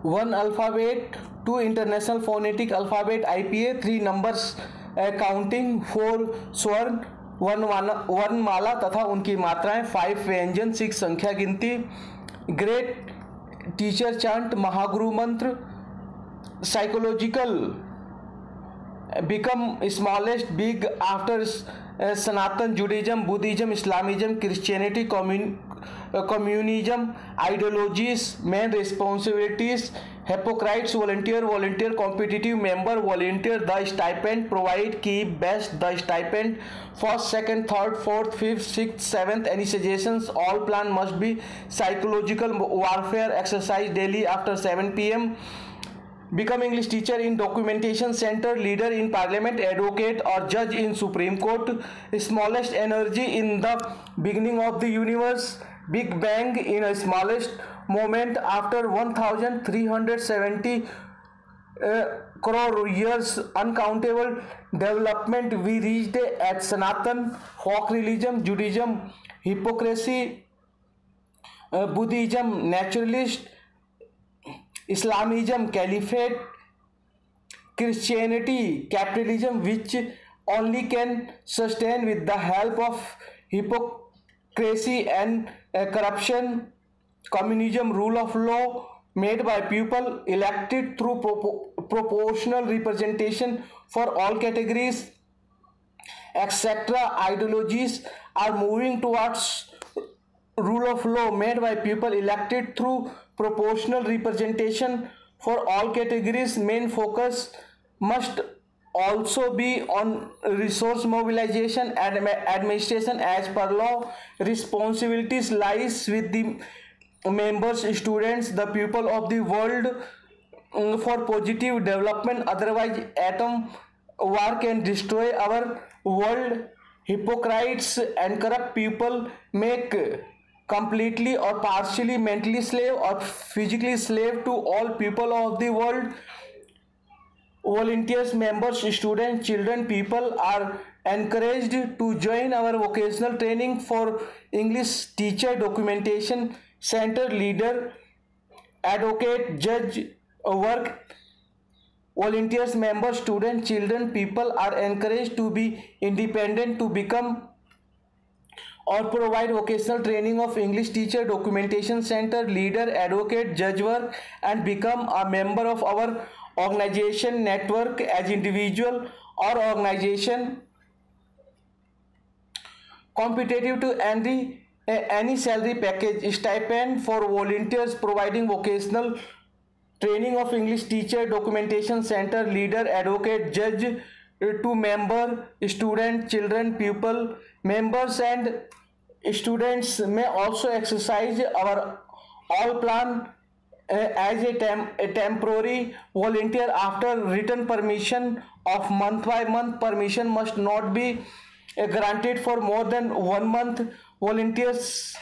1 alphabet, 2 international phonetic alphabet IPA, 3 numbers counting, 4 स्वर्ण, 1 वर्णमाला तथा उनकी मात्राएं, 5 व्यंजन, 6 संख्या गिनती, ग्रेट टीचर चांट, महागुरु मंत्र, psychological become smallest big after Sanatan, Judaism, Buddhism, Islamism, Christianity, communism, ideologies, main responsibilities, hypocrites, volunteer, competitive member, volunteer, the stipend, provide, keep, best, the stipend, first, second, third, fourth, fifth, sixth, seventh, any suggestions, all plan must be psychological warfare, exercise daily after 7 p.m. Become English teacher in documentation center, leader in parliament, advocate or judge in Supreme Court, smallest energy in the beginning of the universe, Big Bang in a smallest moment after 1370 crore years, uncountable development we reached at Sanatan, folk religion, Judaism, hypocrisy, Buddhism, naturalist, Islamism, caliphate, Christianity, capitalism, which only can sustain with the help of hypocrisy and corruption, communism, rule of law made by people, elected through proportional representation for all categories, etc. Ideologies are moving towards rule of law made by people, elected through proportional representation for all categories. Main focus must also be on resource mobilization and administration as per law. Responsibilities lies with the members, students, the people of the world for positive development. Otherwise atom war can destroy our world. Hypocrites and corrupt people make completely or partially mentally slave or physically slave to all people of the world. Volunteers, members, students, children, people are encouraged to join our vocational training for English teacher, documentation center, leader, advocate, judge work. Volunteers, members, students, children, people are encouraged to be independent, to become or provide vocational training of English teacher, documentation center, leader, advocate, judge work, and become a member of our organization network as individual or organization. Competitive to any salary package, stipend for volunteers providing vocational training of English teacher, documentation center, leader, advocate, judge to member, student, children, pupil. Members and students may also exercise our all plan as a temporary volunteer after written permission of month by month. Permission must not be granted for more than 1 month. Volunteers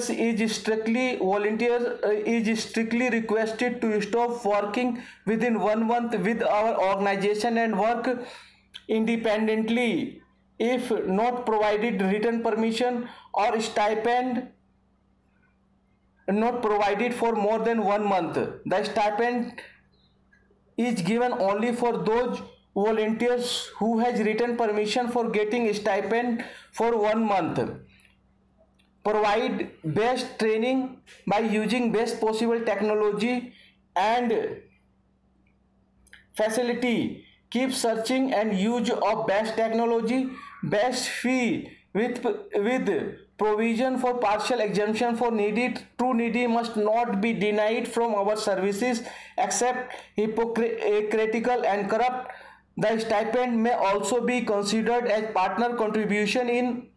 is strictly requested to stop working within 1 month with our organization and work independently if not provided written permission, or stipend not provided for more than 1 month. The stipend is given only for those volunteers who has written permission for getting stipend for 1 month. Provide best training by using best possible technology and facility. Keep searching and use of best technology, best fee with provision for partial exemption for needy. True needy must not be denied from our services except hypocritical and corrupt. The stipend may also be considered as partner contribution in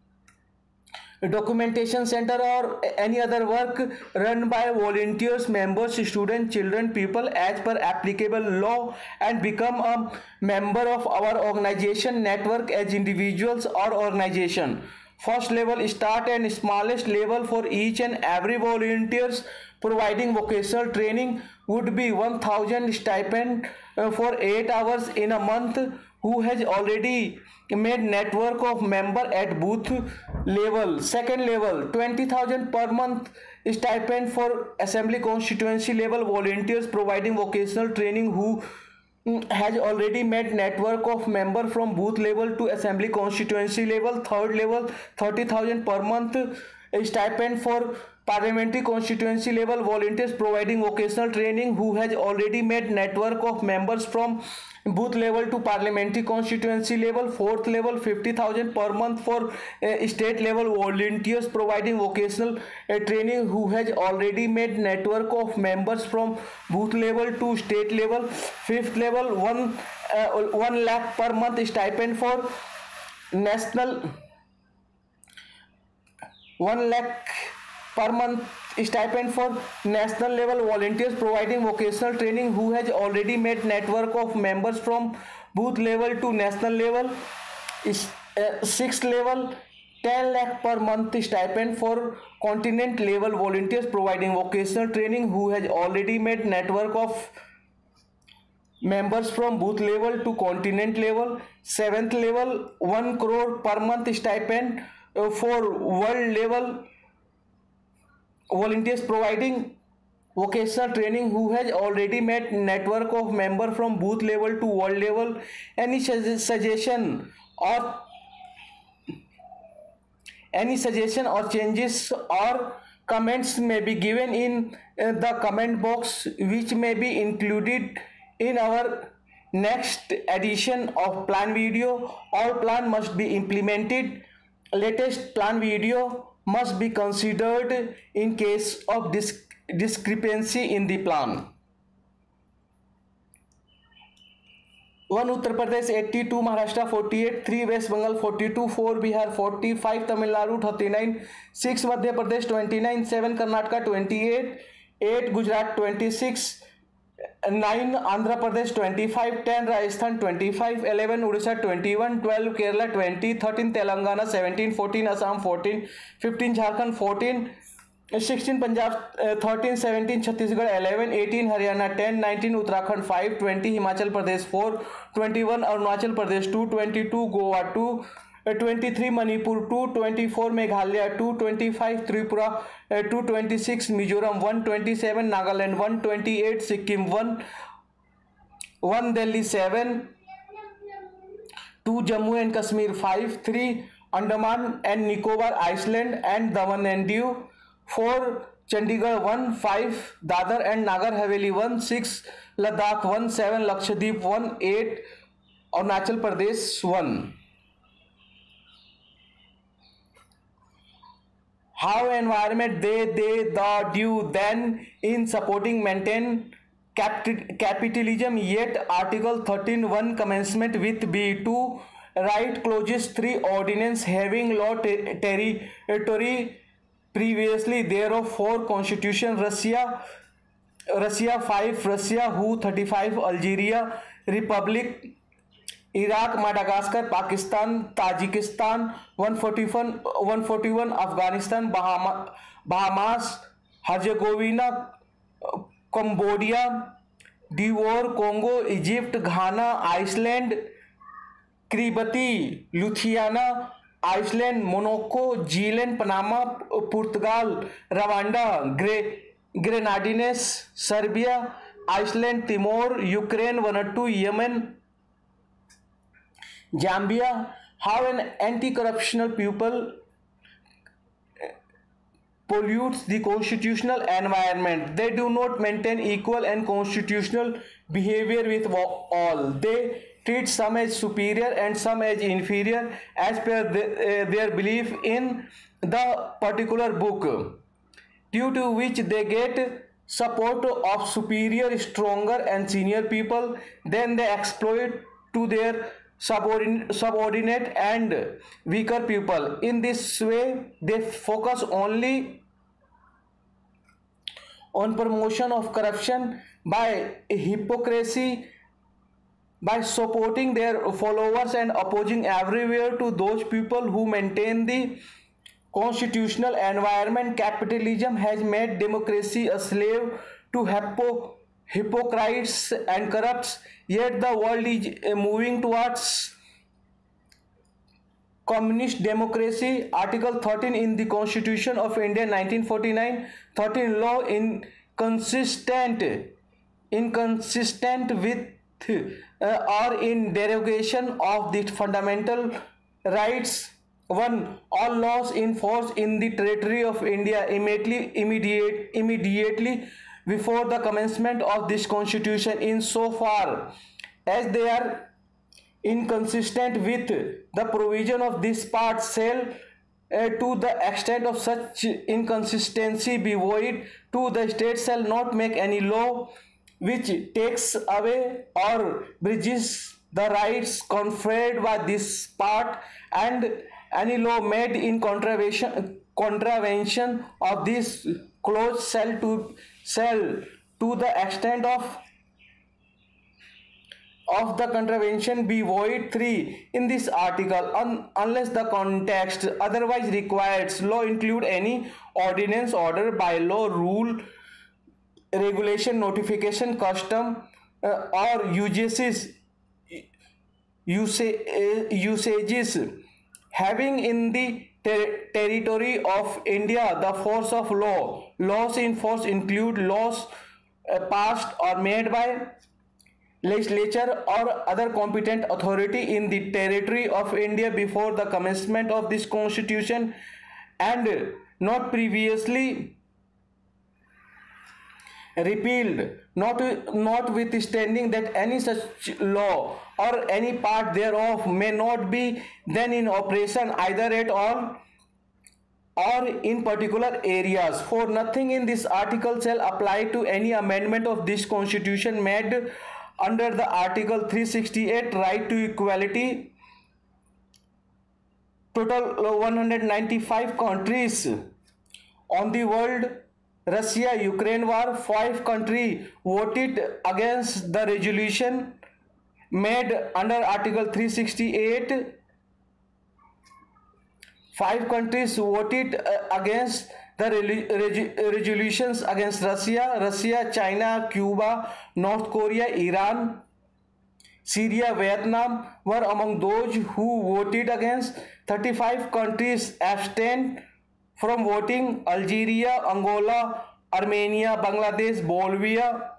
documentation center or any other work run by volunteers, members, students, children, people as per applicable law, and become a member of our organization network as individuals or organization. First level start and smallest level for each and every volunteers providing vocational training would be 1000 stipend for 8 hours in a month. who has already made network of member at booth level. Second level, 20,000 per month stipend for assembly constituency level volunteers providing vocational training who has already made network of member from booth level to assembly constituency level. Third level, 30,000 per month stipend for parliamentary constituency level volunteers providing vocational training who has already made network of members from booth level to parliamentary constituency level. Fourth level, 50,000 per month for state level volunteers providing vocational training who has already made network of members from booth level to state level. Fifth level, 1 lakh per month stipend for national 1 lakh per month stipend for national level volunteers providing vocational training who has already made network of members from booth level to national level. Sixth level, 10 lakh per month stipend for continent level volunteers providing vocational training who has already made network of members from booth level to continent level. Seventh level, 1 crore per month stipend for world level volunteers providing vocational training who has already made network of member from booth level to world level. Any suggestion or changes or comments may be given in the comment box, which may be included in our next edition of plan video. All plan must be implemented. Latest plan video must be considered in case of discrepancy in the plan. 1 Uttar Pradesh 82, Maharashtra 48, 3 West Bengal 42, 4 Bihar 40, 5 Tamil Nadu 39, 6 Madhya Pradesh 29, 7 Karnataka 28, 8 Gujarat 26, 9 Andhra Pradesh 25, 10 Rajasthan 25, 11 Odisha 21, 12 Kerala 20, 13 Telangana 17, 14 Assam 14, 15 Jharkhand 14, 16 Punjab 13, 17 Chhattisgarh 11, 18 Haryana 10, 19 Uttarakhand 5, 20 Himachal Pradesh 4, 21 Arunachal Pradesh 2, 22 Goa 2, 23 Manipur 2, 24 Meghalaya 2, 25 Tripura 2, 26 Mizoram 1, 27 Nagaland 1, 28 Sikkim 1, 1 Delhi 7, 2 Jammu and Kashmir 5, 3 Andaman and Nicobar Iceland and Daman and Diu, 4 Chandigarh 1, 5 Dadar and Nagar Haveli 1, 6 Ladakh 1, 7 Lakshadweep 1, 8 Arunachal Pradesh 1. How environment the due then in supporting maintain capitalism, yet Article 13(1) commencement with B2 right clauses 3 ordinance having law territory previously thereof 4 constitution Russia 5 Russia who 35 Algeria Republic Iraq, Madagascar, Pakistan, Tajikistan, 141 Afghanistan, Bahamas, Herzegovina, Cambodia, DR Congo, Egypt, Ghana, Iceland, Kiribati, Lithuania, Iceland, Monaco, Zealand, Panama, Portugal, Rwanda, Grenadines, Serbia, Iceland, Timor, Ukraine, Vanuatu, Yemen, Zambia. How an anti-corruptional people pollutes the constitutional environment. They do not maintain equal and constitutional behavior with all. They treat some as superior and some as inferior as per their belief in the particular book, due to which they get support of superior, stronger and senior people. Then they exploit to their subordinate and weaker people. In this way they focus only on promotion of corruption by hypocrisy, by supporting their followers and opposing everywhere to those people who maintain the constitutional environment. Capitalism has made democracy a slave to hypocrites and corrupts, yet the world is moving towards communist democracy. Article 13 in the Constitution of India 1949, 13 law inconsistent with or in derogation of the fundamental rights. 1. All laws in force in the territory of India immediately before the commencement of this constitution, in so far as they are inconsistent with the provision of this part, shall to the extent of such inconsistency be void. 2. The state shall not make any law which takes away or bridges the rights conferred by this part, and any law made in contravention of this clause shall to the extent of the contravention be void. 3. In this article, unless the context otherwise requires, law include any ordinance, order, bylaw, rule, regulation, notification, custom, or usages having in the territory of India the force of law. Laws in force include laws passed or made by legislature or other competent authority in the territory of India before the commencement of this constitution, and not previously repealed, notwithstanding that any such law or any part thereof may not be then in operation either at all or in particular areas. For nothing in this article shall apply to any amendment of this constitution made under the article 368, right to equality. Total 195 countries on the world. Russia Ukraine war, 5 countries voted against the resolution made under article 368. 5 countries voted against the resolutions against Russia, China, Cuba, North Korea, Iran, Syria, Vietnam were among those who voted against. 35 countries abstained from voting: Algeria, Angola, Armenia, Bangladesh, Bolivia,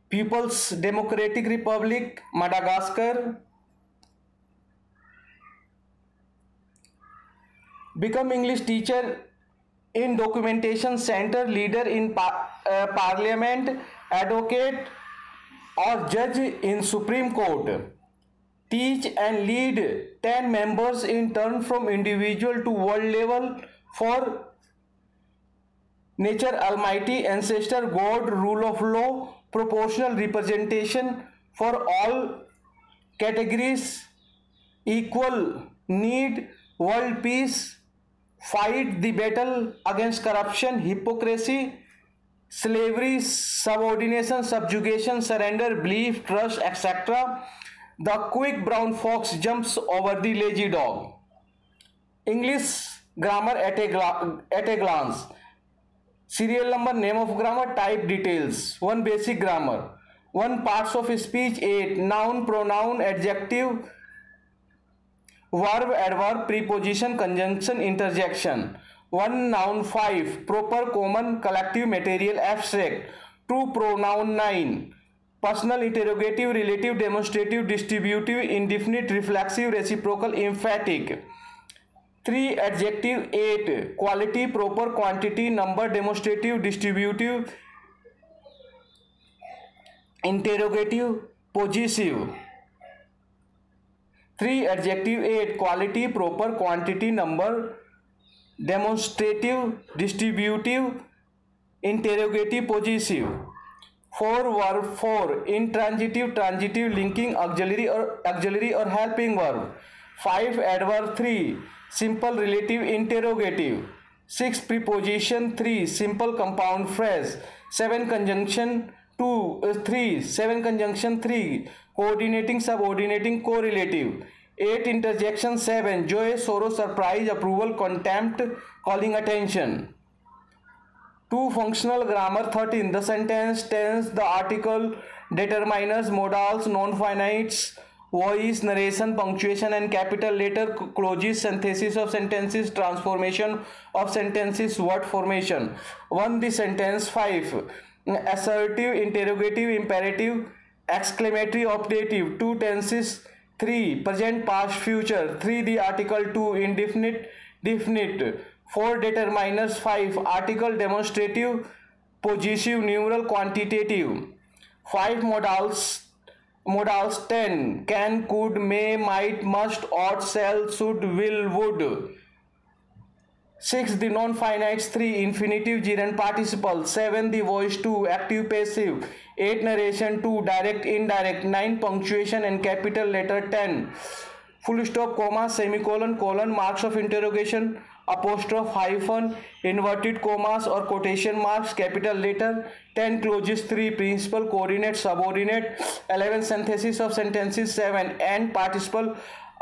People's Democratic Republic, Madagascar. Become English teacher in documentation center, leader in parliament, advocate or judge in Supreme Court. Teach and lead 10 members in turn from individual to world level for nature, almighty, ancestor, God, rule of law, proportional representation for all categories, equal need, world peace, fight the battle against corruption, hypocrisy, slavery, subordination, subjugation, surrender, belief, trust, etc. The quick brown fox jumps over the lazy dog. English grammar at a glance. Serial number, name of grammar, type details. 1. Basic grammar. 1. Parts of speech. 8. Noun, pronoun, adjective, verb, adverb, preposition, conjunction, interjection. 1. Noun. 5. Proper, common, collective, material, abstract. 2. Pronoun. 9. Personal, interrogative, relative, demonstrative, distributive, indefinite, reflexive, reciprocal, emphatic. 3. Adjective. 8. Quality, proper, quantity, number, demonstrative, distributive, interrogative, possessive. 3. Adjective. 8. Quality, proper, quantity, number, demonstrative, distributive, interrogative, possessive. 4. Verb. 4. Intransitive, transitive, linking, auxiliary or helping verb. 5. Adverb. 3. Simple, relative, interrogative. 6. Preposition. 3. Simple compound phrase. 7. Conjunction. 3. 7. Conjunction. 3. Coordinating, subordinating, correlative. 8. Interjection. 7. Joy, sorrow, surprise, approval, contempt, calling attention. 2. Functional grammar. 13. The sentence, tense, the article, determiners, modals, non-finites, voice, narration, punctuation and capital letter clauses, synthesis of sentences, transformation of sentences, word formation. 1. The sentence. 5. Assertive, interrogative, imperative, exclamatory, optative. 2 tenses. 3. Present, past, future. 3. The article. 2. Indefinite, definite. 4. Determiners. 5. Article, demonstrative, possessive, numeral, quantitative. 5. Modals. 10. Can, could, may, might, must, ought, shall, should, will, would. 6. The non-finites. 3. Infinitive, gerund, participle. 7. The voice. 2. Active, passive. 8. Narration. 2. Direct, indirect. 9. Punctuation and capital letter. 10. Full stop, comma, semicolon, colon, marks of interrogation, apostrophe, hyphen, inverted commas or quotation marks, capital letter. 10. Clauses. 3. Principal, coordinate, subordinate. 11. Synthesis of sentences. 7. And participle,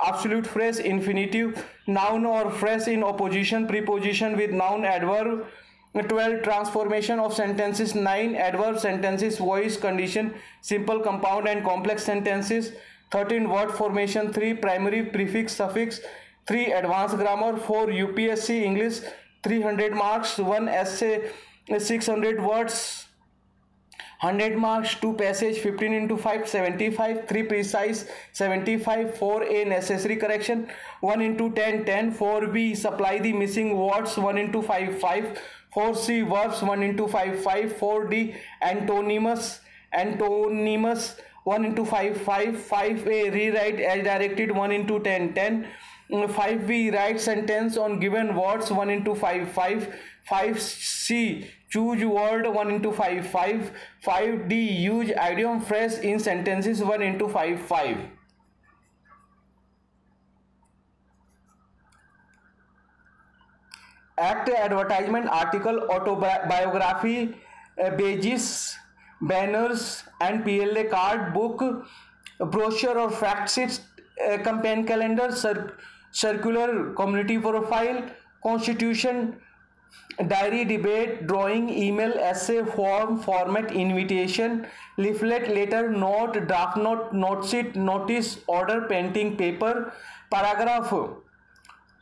absolute phrase, infinitive, noun or phrase in opposition, preposition with noun, adverb. 12. Transformation of sentences. 9. Adverb sentences, voice, condition, simple, compound and complex sentences. 13. Word formation. 3. Primary, prefix, suffix. 3. Advanced grammar. 4. UPSC English 300 marks. 1 essay 600 words 100 marks. 2 passage 15 into 5 75. 3 precise 75. 4a necessary correction 1 into 10 10. 4b supply the missing words 1 into 5 5. 4c verbs 1 into 5 5. 4d antonyms 1 into 5 5. 5a rewrite as directed 1 into 10 10. 5b write sentence on given words 1 into 5 5. 5c choose word 1 into 5 5. 5d use idiom phrase in sentences 1 into 5 5. Act, advertisement, article, autobiography, badges, banners and PLA card, book, brochure or fact sheets, campaign calendar, circular, community profile, constitution, diary, debate, drawing, email, essay, form, format, invitation, leaflet, letter, note, draft note, note sheet, notice, order, painting, paper, paragraph,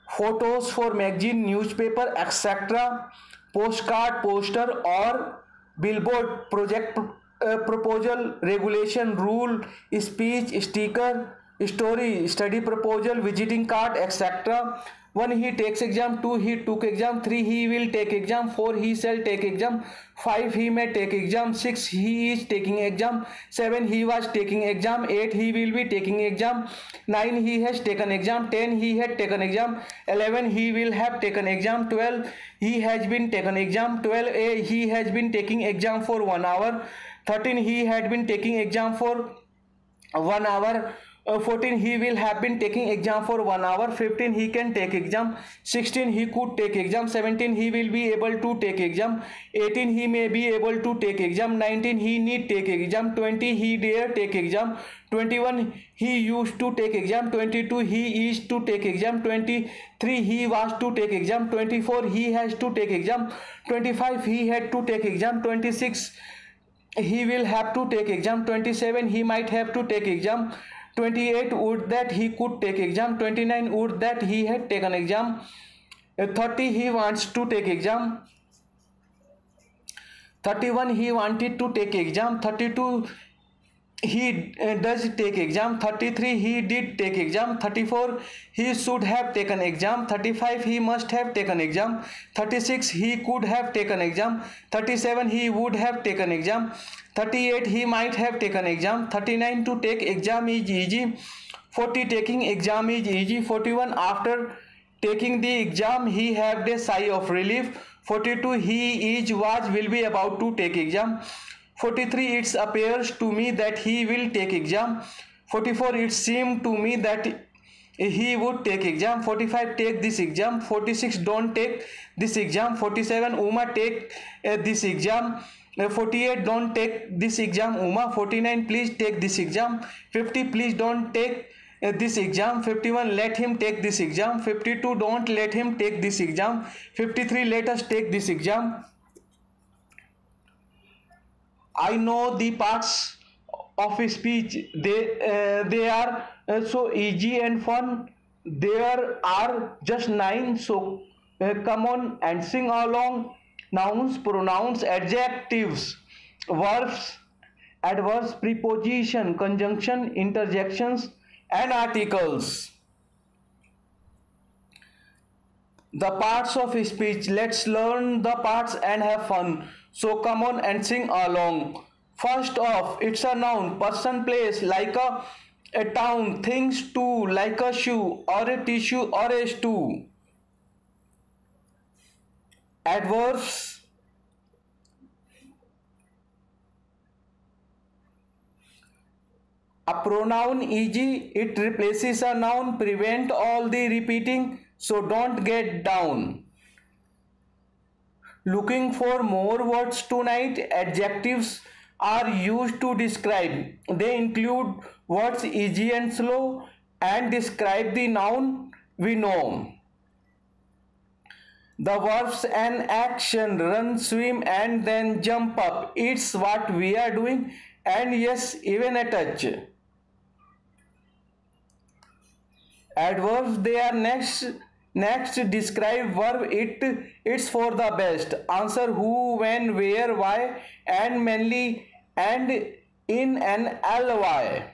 photos for magazine, newspaper, etc., postcard, poster or billboard, project, proposal, regulation, rule, speech, sticker, story, study proposal, visiting card, etc. 1. He takes exam. 2. He took exam. 3. He will take exam. 4. He shall take exam. 5. He may take exam. 6. He is taking exam. 7. He was taking exam. 8. He will be taking exam. 9. He has taken exam. 10. He had taken exam. 11. He will have taken exam. 12. He has been taken exam. 12a. He has been taking exam for 1 hour. 13. He had been taking exam for 1 hour. 14. He will have been taking exam for 1 hour. 15. He can take exam. 16. He could take exam. 17. He will be able to take exam. 18. He may be able to take exam. 19. He need take exam. 20. He dare take exam. 21. He used to take exam. 22. He is to take exam. 23. He was to take exam. 24. He has to take exam. 25. He had to take exam. 26. He will have to take exam. 27. He might have to take exam. 28. Would that he could take exam. 29. Would that he had taken exam. 30. He wants to take exam. 31. He wanted to take exam. 32. He does take exam. 33. He did take exam. 34. He should have taken exam. 35. He must have taken exam. 36. He could have taken exam. 37. He would have taken exam. 38. He might have taken exam. 39. To take exam is easy. 40. Taking exam is easy. 41. After taking the exam he had a sigh of relief. 42. He is was will be about to take exam. 43. It appears to me that he will take exam. 44. It seemed to me that he would take exam. 45. Take this exam. 46. Don't take this exam. 47. Uma take this exam. 48. Don't take this exam, Uma. 49. Please take this exam. 50. Please don't take this exam. 51. Let him take this exam. 52. Don't let him take this exam. 53. Let us take this exam. I know the parts of speech. They are so easy and fun. There are just nine. So come on and sing along. Nouns, pronouns, adjectives, verbs, adverbs, preposition, conjunction, interjections, and articles. The parts of speech. Let's learn the parts and have fun. So come on and sing along. First off, it's a noun, person, place, like a town, things, too, like a shoe or a tissue or a stew. Adverbs. A pronoun, e.g., it replaces a noun, prevent all the repeating, so don't get down. Looking for more words tonight. Adjectives are used to describe. They include words easy and slow and describe the noun we know. The verbs and action, run, swim, and then jump up. It's what we are doing, and yes, even a touch. Adverbs, they are next describe verb. It's for the best. Answer who, when, where, why, and mainly, and in an ly.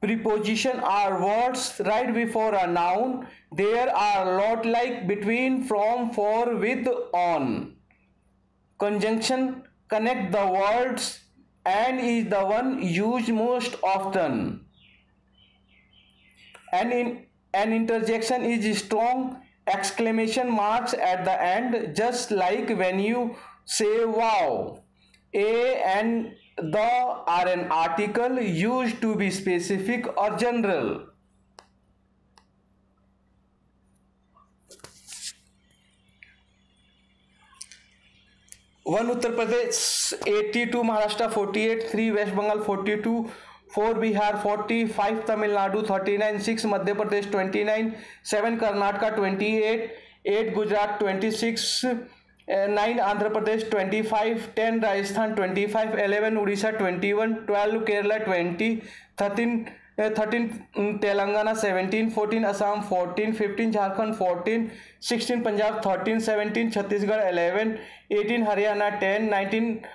Preposition are words right before a noun. There are lot like, between, from, for, with, on. Conjunction connect the words and is the one used most often. And an interjection is strong exclamation marks at the end, just like when you say wow. A and the are an article used to be specific or general. One Uttar Pradesh 82, Maharashtra 48, 3 West Bengal 42, 4 Bihar 40, 5 Tamil Nadu 39, 6 Madhya Pradesh 29, 7 Karnataka 28, 8 Gujarat 26, 9 Andhra Pradesh 25, 10 Rajasthan 25, 11 Odisha 21, 12 Kerala 20, 13 Telangana 17, 14 Assam 14, 15 Jharkhand 14, 16 Punjab 13, 17 Chhattisgarh 11, 18 Haryana 10, 19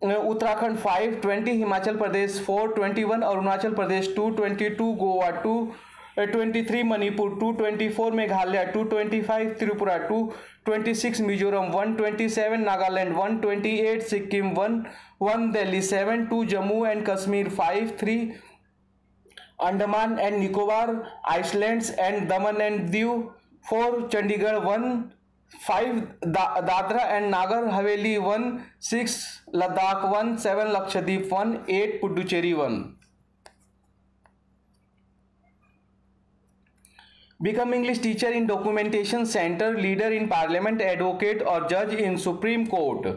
Uttarakhand 5, 20 Himachal Pradesh 4, 21 Arunachal Pradesh 2, 22 Goa 2, 23 Manipur 2, 24 Meghalaya 2, 25 Tripura 2, 26 Mizoram 1, 27 Nagaland 1, 28 Sikkim 1, 1 Delhi 7, 2 Jammu and Kashmir 5, 3 Andaman and Nicobar Islands and Daman and Diu 4, Chandigarh 1, 5 Dadra and Nagar Haveli 1, 6 Ladakh 1, 7 Lakshadweep 1, 8 Puducherry 1. Become English teacher in documentation center, leader in parliament, advocate or judge in Supreme Court.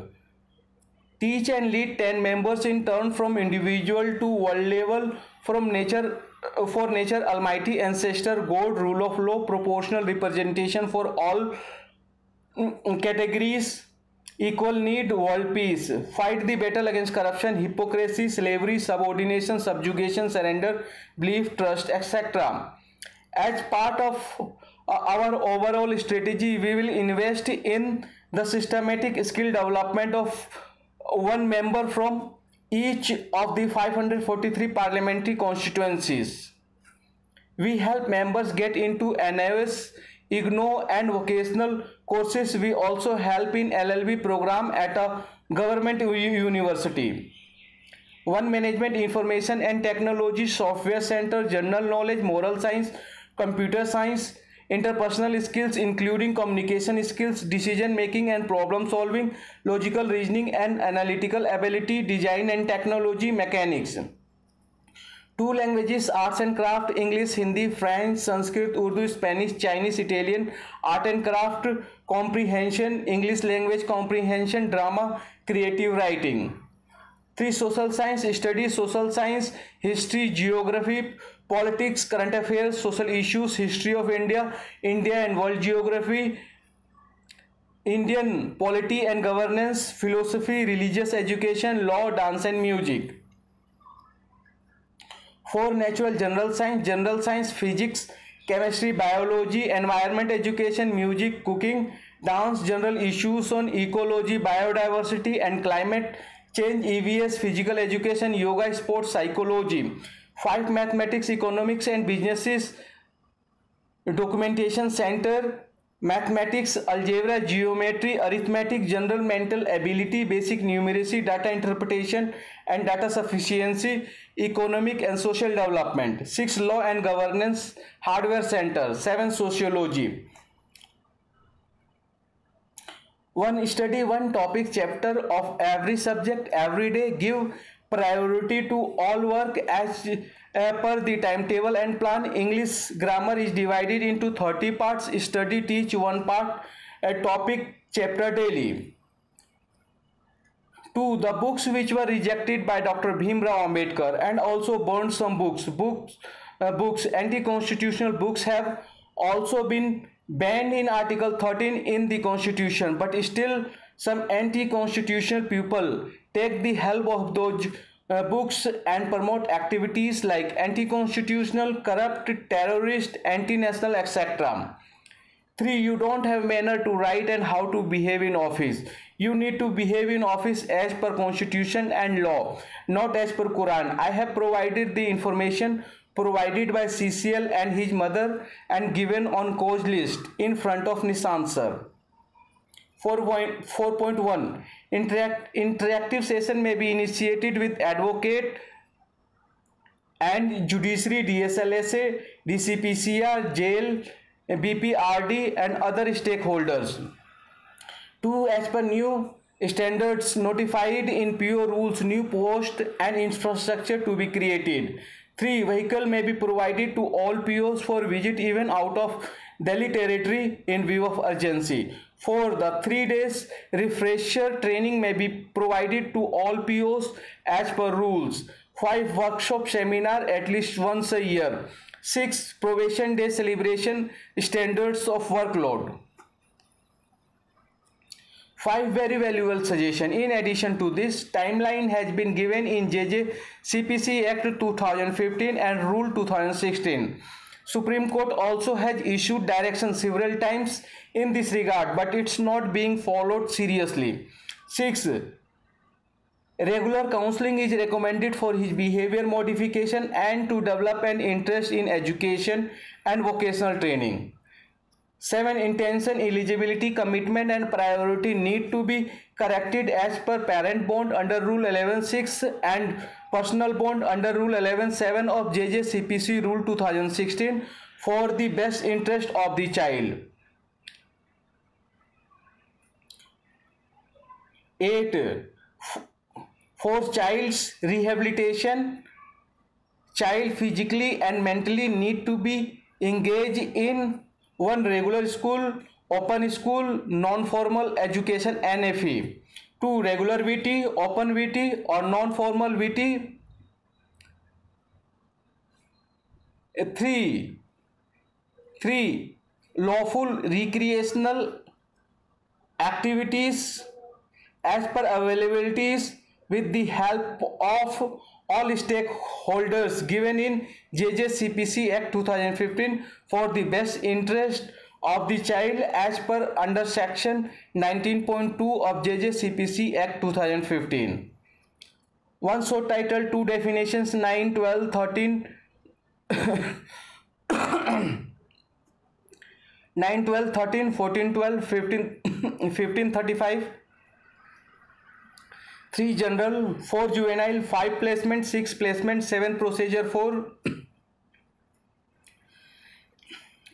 Teach and lead 10 members in turn from individual to world level, from nature for nature, almighty ancestor, God, rule of law, proportional representation for all categories, equal need, world peace, fight the battle against corruption, hypocrisy, slavery, subordination, subjugation, surrender, belief, trust, etc. As part of our overall strategy, we will invest in the systematic skill development of one member from each of the 543 parliamentary constituencies. We help members get into NIOS, IGNOU and vocational courses. We also help in LLB program at a government university. One Management Information and Technology, Software Center, General Knowledge, Moral Science, Computer Science, interpersonal skills including communication skills, decision making and problem solving, logical reasoning and analytical ability, design and technology, mechanics. 2 languages, arts and craft, English, Hindi, French, Sanskrit, Urdu, Spanish, Chinese, Italian, art and craft, comprehension, English language comprehension, drama, creative writing. 3 social science, study social science, history, geography, politics, current affairs, social issues, history of India, India and world geography, Indian polity and governance, philosophy, religious education, law, dance and music. 4 natural general science, physics, chemistry, biology, environment education, music, cooking, dance, general issues on ecology, biodiversity and climate change, EVS, physical education, yoga, sports, psychology. 5 mathematics, economics and businesses, documentation center, mathematics, algebra, geometry, arithmetic, general mental ability, basic numeracy, data interpretation and data sufficiency, economic and social development. 6 law and governance, hardware center. 7 sociology. 1 study 1 topic chapter of every subject every day. Give priority to all work as per the timetable and plan. English grammar is divided into 30 parts. Study teach 1 part a topic chapter daily. 2. The books which were rejected by Dr. Bhimrao Ambedkar and also burned some books, anti-constitutional books have also been banned in Article 13 in the Constitution, but still some anti-constitutional people take the help of those books and promote activities like anti-constitutional, corrupt, terrorist, anti-national, etc. 3. You don't have manner to write and how to behave in office. You need to behave in office as per constitution and law, not as per Quran. I have provided the information provided by CCL and his mother and given on cause list in front of Nissan sir. 4.1 Interactive session may be initiated with advocate and judiciary, DSLSA, DCPCR, jail, BPRD and other stakeholders. 2. As per new standards notified in PO rules, new post and infrastructure to be created. 3. Vehicle may be provided to all POs for visit even out of Delhi territory in view of urgency. 4. The 3 days refresher training may be provided to all POs as per rules. 5. Workshop seminar at least once a year. 6. Probation day celebration standards of workload. 5 very valuable suggestion. In addition to this, timeline has been given in JJCPC Act 2015 and Rule 2016. Supreme Court also has issued direction several times in this regard, but it's not being followed seriously. 6. Regular counseling is recommended for his behavior modification and to develop an interest in education and vocational training. 7. Intention, eligibility, commitment and priority need to be corrected as per parent bond under Rule 11.6 and personal bond under Rule 11.7 of JJCPC Rule 2016 for the best interest of the child. 8. For child's rehabilitation, child physically and mentally need to be engaged in 1. Regular school, open school, non-formal education NFE. 2. Regular VT, open VT or non-formal VT. 3. Lawful recreational activities as per availabilities with the help of all stakeholders given in JJCPC Act 2015 for the best interest of the child as per under section 19.2 of JJCPC Act 2015. One short title, 2 definitions, 9, 12, 13 9, 12, 13, 14, 12, 15, 15, 35. 3 general, 4 juvenile, 5 placement, 6 placement, 7 procedure 4,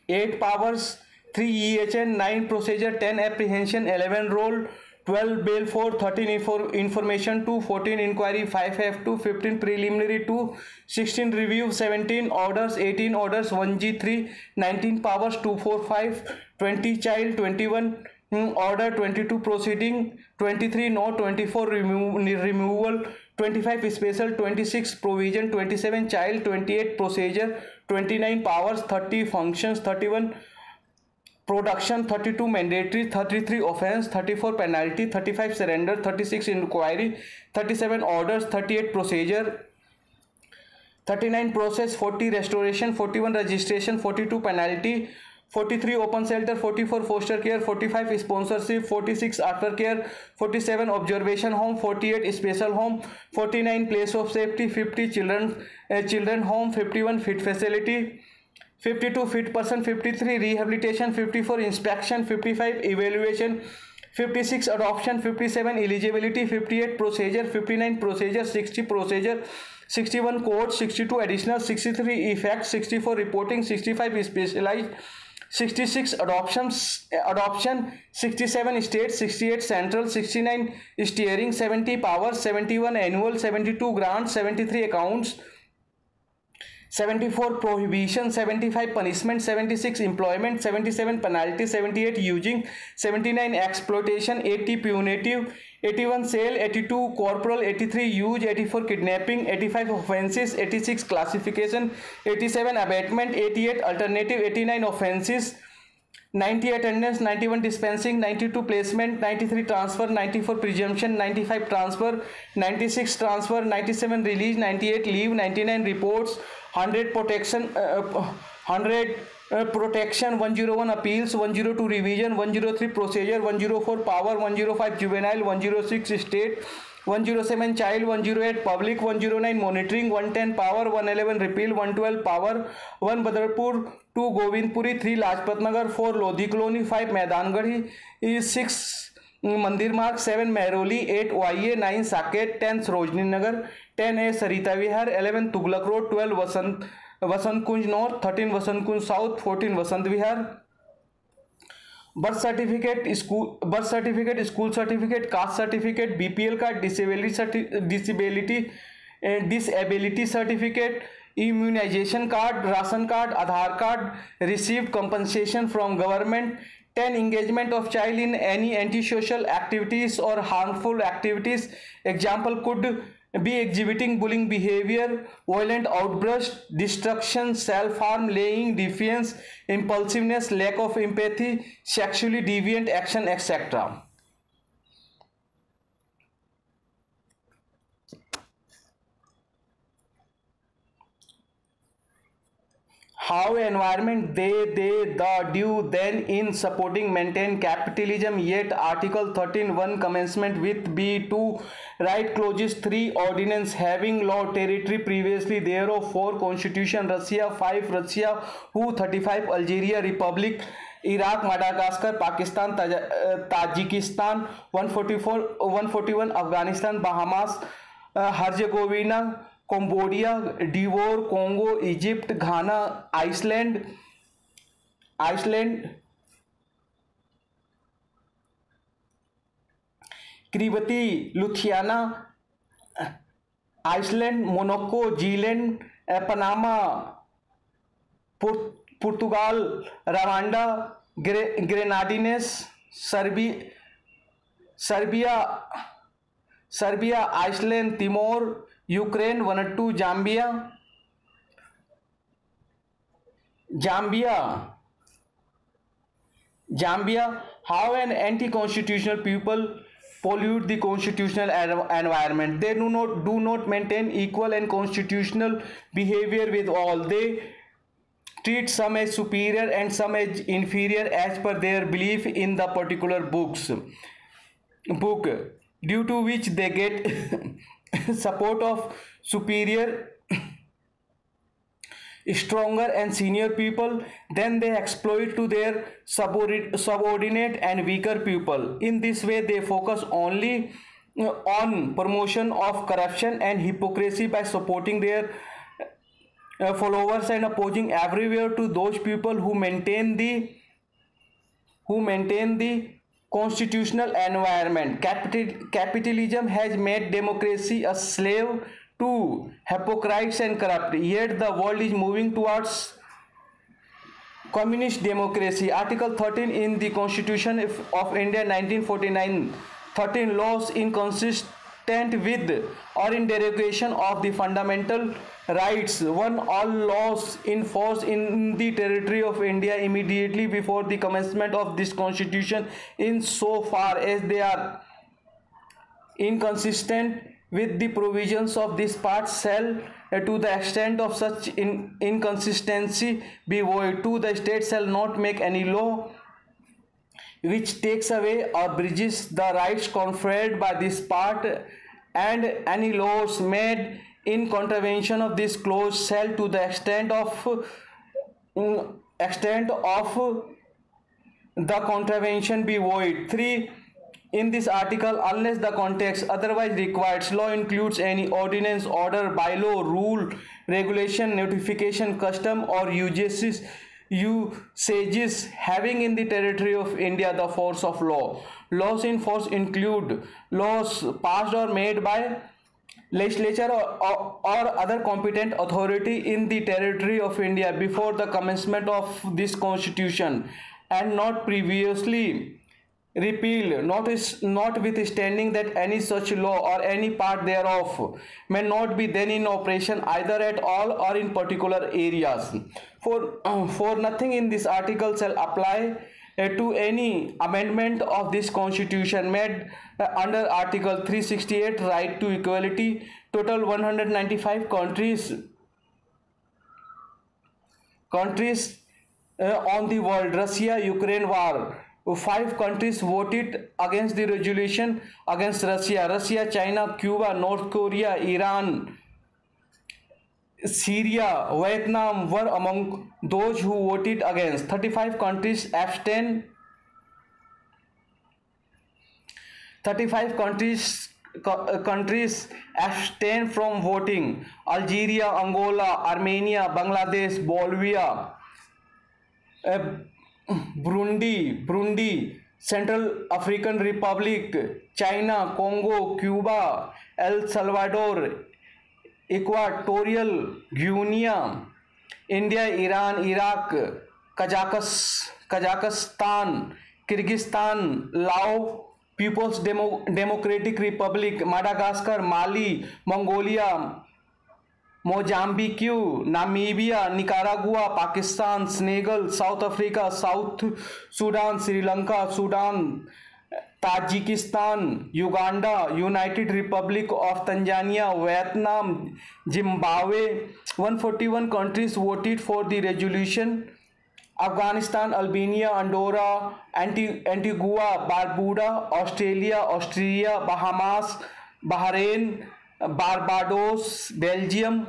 8 powers, 3 EHN, 9 procedure, 10 apprehension, 11 roll, 12 bail 4, 13 information 2, 14 inquiry, 5 F2, 15 preliminary 2, 16 review, 17 orders, 18 orders, 1G3, 19 powers, 245, 20 child, 21 order, 22 proceeding, 23 no, 24 removal, 25 special, 26 provision, 27 child, 28 procedure, 29 powers, 30 functions, 31 production, 32 mandatory, 33 offense, 34 penalty, 35 surrender, 36 inquiry, 37 orders, 38 procedure, 39 process, 40 restoration, 41 registration, 42 penalty, 43 open shelter, 44 foster care, 45 sponsorship, 46 aftercare, 47 observation home, 48 special home, 49 place of safety, 50 children home, 51 fit facility, 52 fit person, 53 rehabilitation, 54 inspection, 55 evaluation, 56 adoption, 57 eligibility, 58 procedure, 59 procedure, 60 procedure, 61 court, 62 additional, 63 effect, 64 reporting, 65 specialized, 66 adoption, 67 state, 68 central, 69 steering, 70 power, 71 annual, 72 grants, 73 accounts, 74 prohibition, 75 punishment, 76 employment, 77 penalty, 78 using, 79 exploitation, 80 punitive, 81 sale, 82 corporal, 83 use, 84 kidnapping, 85 offenses, 86 classification, 87 abatement, 88 alternative, 89 offenses, 90 attendance, 91 dispensing, 92 placement, 93 transfer, 94 presumption, 95 transfer, 96 transfer, 97 release, 98 leave, 99 reports, 100 protection, 101 appeals, 102 revision, 103 procedure, 104 power, 105 juvenile, 106 state, 107 child, 108 public, 109 monitoring, 110 power, 111 repeal, 112 power, 1 Badarpur, 2 Govindpuri, 3 Lajpat Nagar, 4 Lodhi Colony, 5 Maidangarhi, 6 Mandir Marg, 7 Mehroli, 8 YA, 9 Saket, 10 Sarojini Nagar, 10A Sarita Vihar, 11 Tughlaq Road, 12 Vasant Kunj North, 13 Vasant Kunj South, 14 Vasant Vihar. Birth certificate, school certificate, caste certificate, BPL card, disability certificate, immunization card, ration card, Aadhaar card, received compensation from government. 10 engagement of child in any antisocial activities or harmful activities. Example could be exhibiting bullying behavior, violent outburst, destruction, self-harm, laying, defiance, impulsiveness, lack of empathy, sexually deviant action, etc. How environment the do then in supporting maintain capitalism, yet Article 13(1) commencement with B2 right clauses 3 ordinance having law territory previously thereof 4 constitution Russia 5 Russia WHO 35 Algeria Republic Iraq Madagascar Pakistan Tajikistan 141 Afghanistan Bahamas Herzegovina Cambodia, Divor, Congo, Egypt, Ghana, Iceland, Kiribati, Lithuania, Iceland, Monaco, Zealand, Panama, Portugal, Rwanda, Grenadines, Serbia, Iceland, Timor, Ukraine, Vanuatu, Zambia. How an anti-constitutional people pollute the constitutional environment. They do not maintain equal and constitutional behavior with all. They treat some as superior and some as inferior as per their belief in the particular book, due to which they get support of superior, stronger and senior people. Then they exploit to their subordinate and weaker people. In this way they focus only on promotion of corruption and hypocrisy by supporting their followers and opposing everywhere to those people who maintain the constitutional environment. Capitalism has made democracy a slave to hypocrites and corrupt, yet the world is moving towards communist democracy. Article 13 in the Constitution of India 1949, 13 laws inconsistent with or in derogation of the fundamental rights. 1. All laws in force in the territory of India immediately before the commencement of this constitution, in so far as they are inconsistent with the provisions of this part, shall to the extent of such inconsistency be void. 2. The state shall not make any law which takes away or bridges the rights conferred by this part, and any laws made in contravention of this clause shall to the extent of the contravention be void. 3. In this article, unless the context otherwise requires, law includes any ordinance, order, bylaw, rule, regulation, notification, custom, or usages having in the territory of India the force of law. Laws in force include laws passed or made by legislature or other competent authority in the territory of India before the commencement of this constitution, and not previously repealed, notwithstanding that any such law or any part thereof may not be then in operation either at all or in particular areas. For nothing in this article shall apply to any amendment of this constitution made under Article 368, right to equality. Total 195 countries on the world. Russia Ukraine war, 5 countries voted against the resolution against Russia, China, Cuba, North Korea, Iran, Syria, Vietnam were among those who voted against. 35 countries abstained. 35 countries abstained from voting: Algeria, Angola, Armenia, Bangladesh, Bolivia, Burundi, Central African Republic, China, Congo, Cuba, El Salvador, Equatorial Guinea, India, Iran, Iraq, Kazakhstan, Kyrgyzstan, Laos, People's Democratic Republic, Madagascar, Mali, Mongolia, Mozambique, Namibia, Nicaragua, Pakistan, Senegal, South Africa, South Sudan, Sri Lanka, Sudan, Tajikistan, Uganda, United Republic of Tanzania, Vietnam, Zimbabwe. 141 countries voted for the resolution: Afghanistan, Albania, Andorra, Antigua, Barbuda, Australia, Austria, Bahamas, Bahrain, Barbados, Belgium,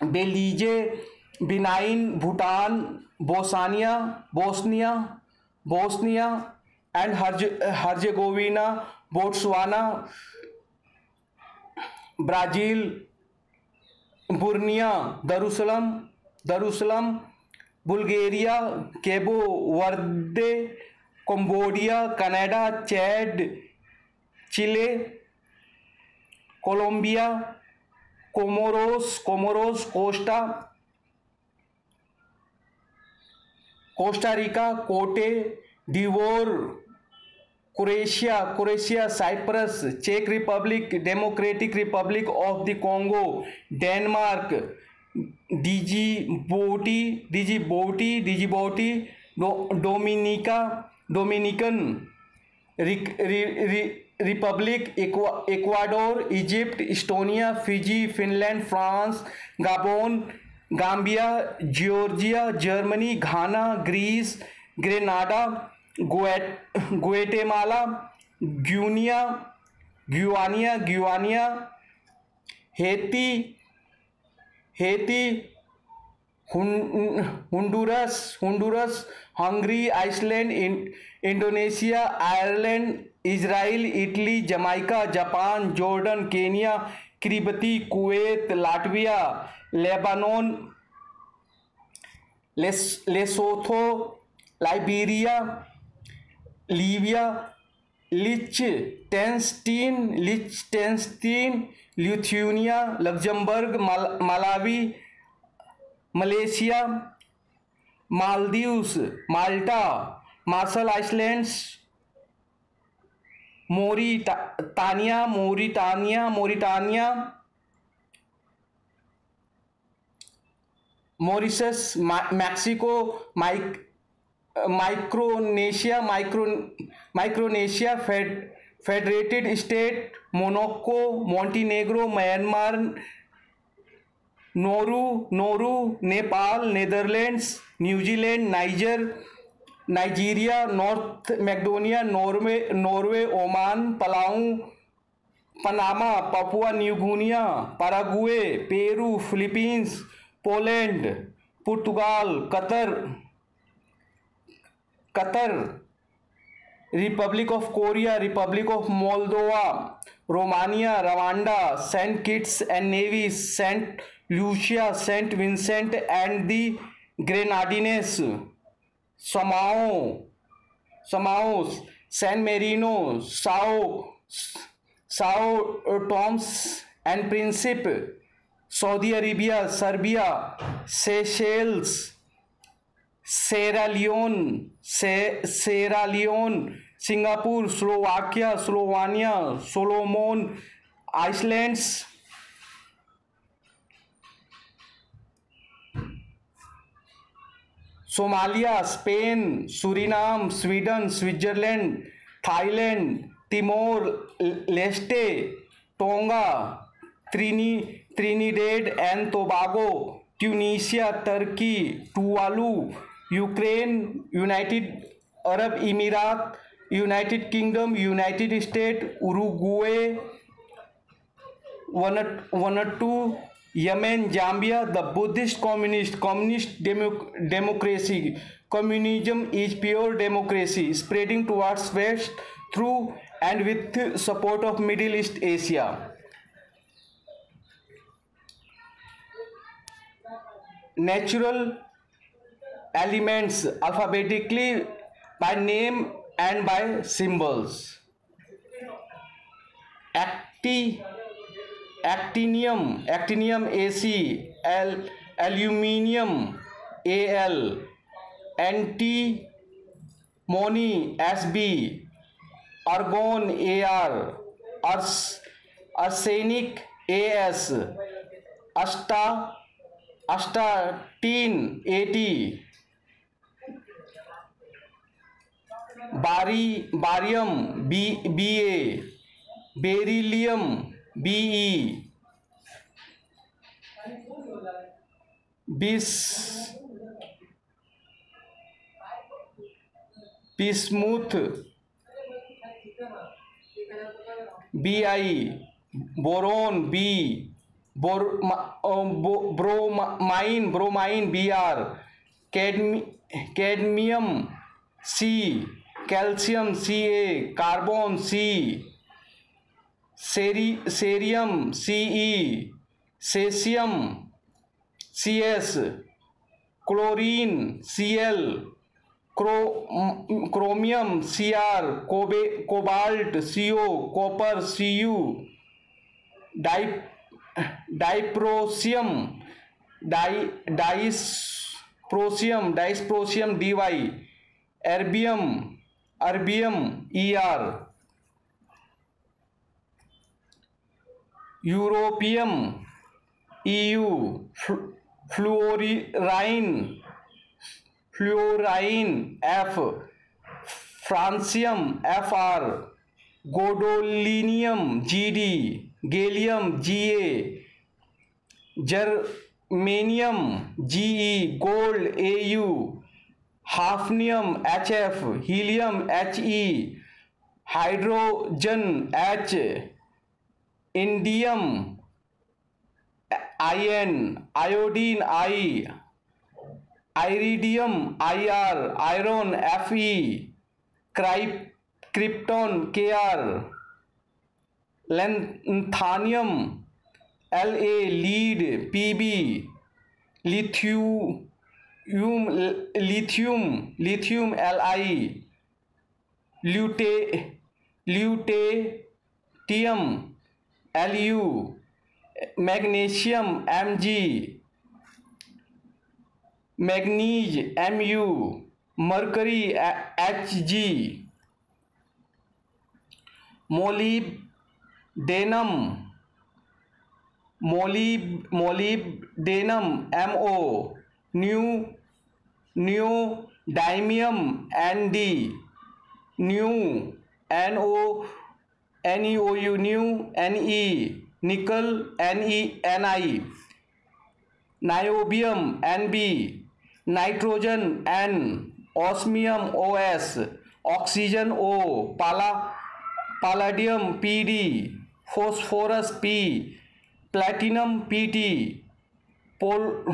Belize, Benin, Bhutan, Bosnia and Herzegovina, Botswana, Brazil, Brunei Darussalam, Bulgaria, Cabo Verde, Cambodia, Canada, Chad, Chile, Colombia, Comoros, Costa Rica, Cote d'Ivoire, Croatia, Cyprus, Czech Republic, Democratic Republic of the Congo, Denmark, Djibouti, Dominican Republic, Ecuador, Egypt, Estonia, Fiji, Finland, France, Gabon, Gambia, Georgia, Germany, Ghana, Greece, Grenada, Guatemala, Guyana, Haiti, Honduras, Hungary, Iceland, Indonesia, Ireland, Israel, Italy, Jamaica, Japan, Jordan, Kenya, Kiribati, Kuwait, Latvia, Lebanon, Lesotho, Liberia, Libya, Liechtenstein, Lithuania, Luxembourg, Malawi, Malaysia, Maldives, Malta, Marshall Islands, Mauritania, Mauritius, Mexico, Micronesia, Federated State, Monaco, Montenegro, Myanmar, Nauru, Nepal, Netherlands, New Zealand, Nigeria, North Macedonia, Norway, Oman, Panama, Papua New Guinea, Paraguay, Peru, Philippines, Poland, Portugal, Qatar, Republic of Korea, Republic of Moldova, Romania, Rwanda, Saint Kitts and Nevis, Saint Lucia, Saint Vincent and the Grenadines, Samoa, San Marino, Sao Tome and Principe, Saudi Arabia, Serbia, Seychelles, Sierra Leone, Singapore, Slovakia, Slovenia, Solomon Islands, Somalia, Spain, Suriname, Sweden, Switzerland, Thailand, Timor Leste, Tonga, Trinidad and Tobago, Tunisia, Turkey, Tuvalu, Ukraine, United Arab Emirates, United Kingdom, United State, Uruguay, Vanuatu, Yemen, Zambia. The Buddhist communist democracy. Communism is pure democracy, spreading towards west through and with support of Middle East Asia. Natural elements alphabetically by name and by symbols. Actinium Ac, aluminium Al, antimony Sb, argon Ar, arsenic As, astatine At, barium Ba, beryllium Be, bismuth Bi, boron B, bromine Br, cadmium C, calcium Ca, carbon C, cerium Ce, cesium Cs, chlorine Cl, chromium Cr, cobalt Co, copper Cu, dysprosium Dy, erbium Er, europium Eu, fluorine F, francium Fr, gadolinium Gd, gallium Ga, germanium Ge, gold Au, hafnium Hf, helium He, hydrogen H, indium In, iodine I, iridium Ir, iron Fe, krypton Kr, lanthanum La, lead Pb, lithium Li, lutetium Lu, magnesium Mg, manganese Mu, mercury Hg, molybdenum Mo, new neodymium Nd, new NeOU new Ne, nickel Ni, niobium Nb, nitrogen N, osmium Os, oxygen O, palladium Pd, phosphorus P, platinum Pt, polonium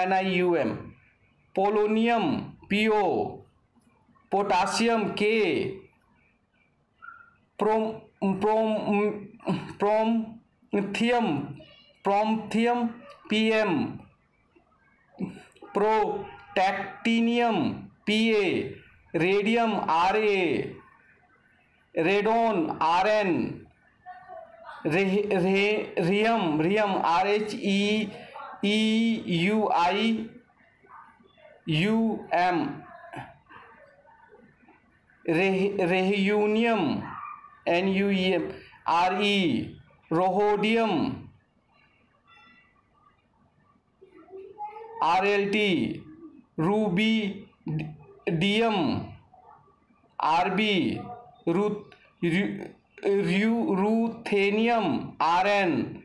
polonium, polonium Po, potassium K, promethium Pm, protactinium Pa, radium Ra, radon Rn, rhenium RheEUium, rhenium NuEm, Re, rhodium RLT, rubidium Rb, ruthenium Rn,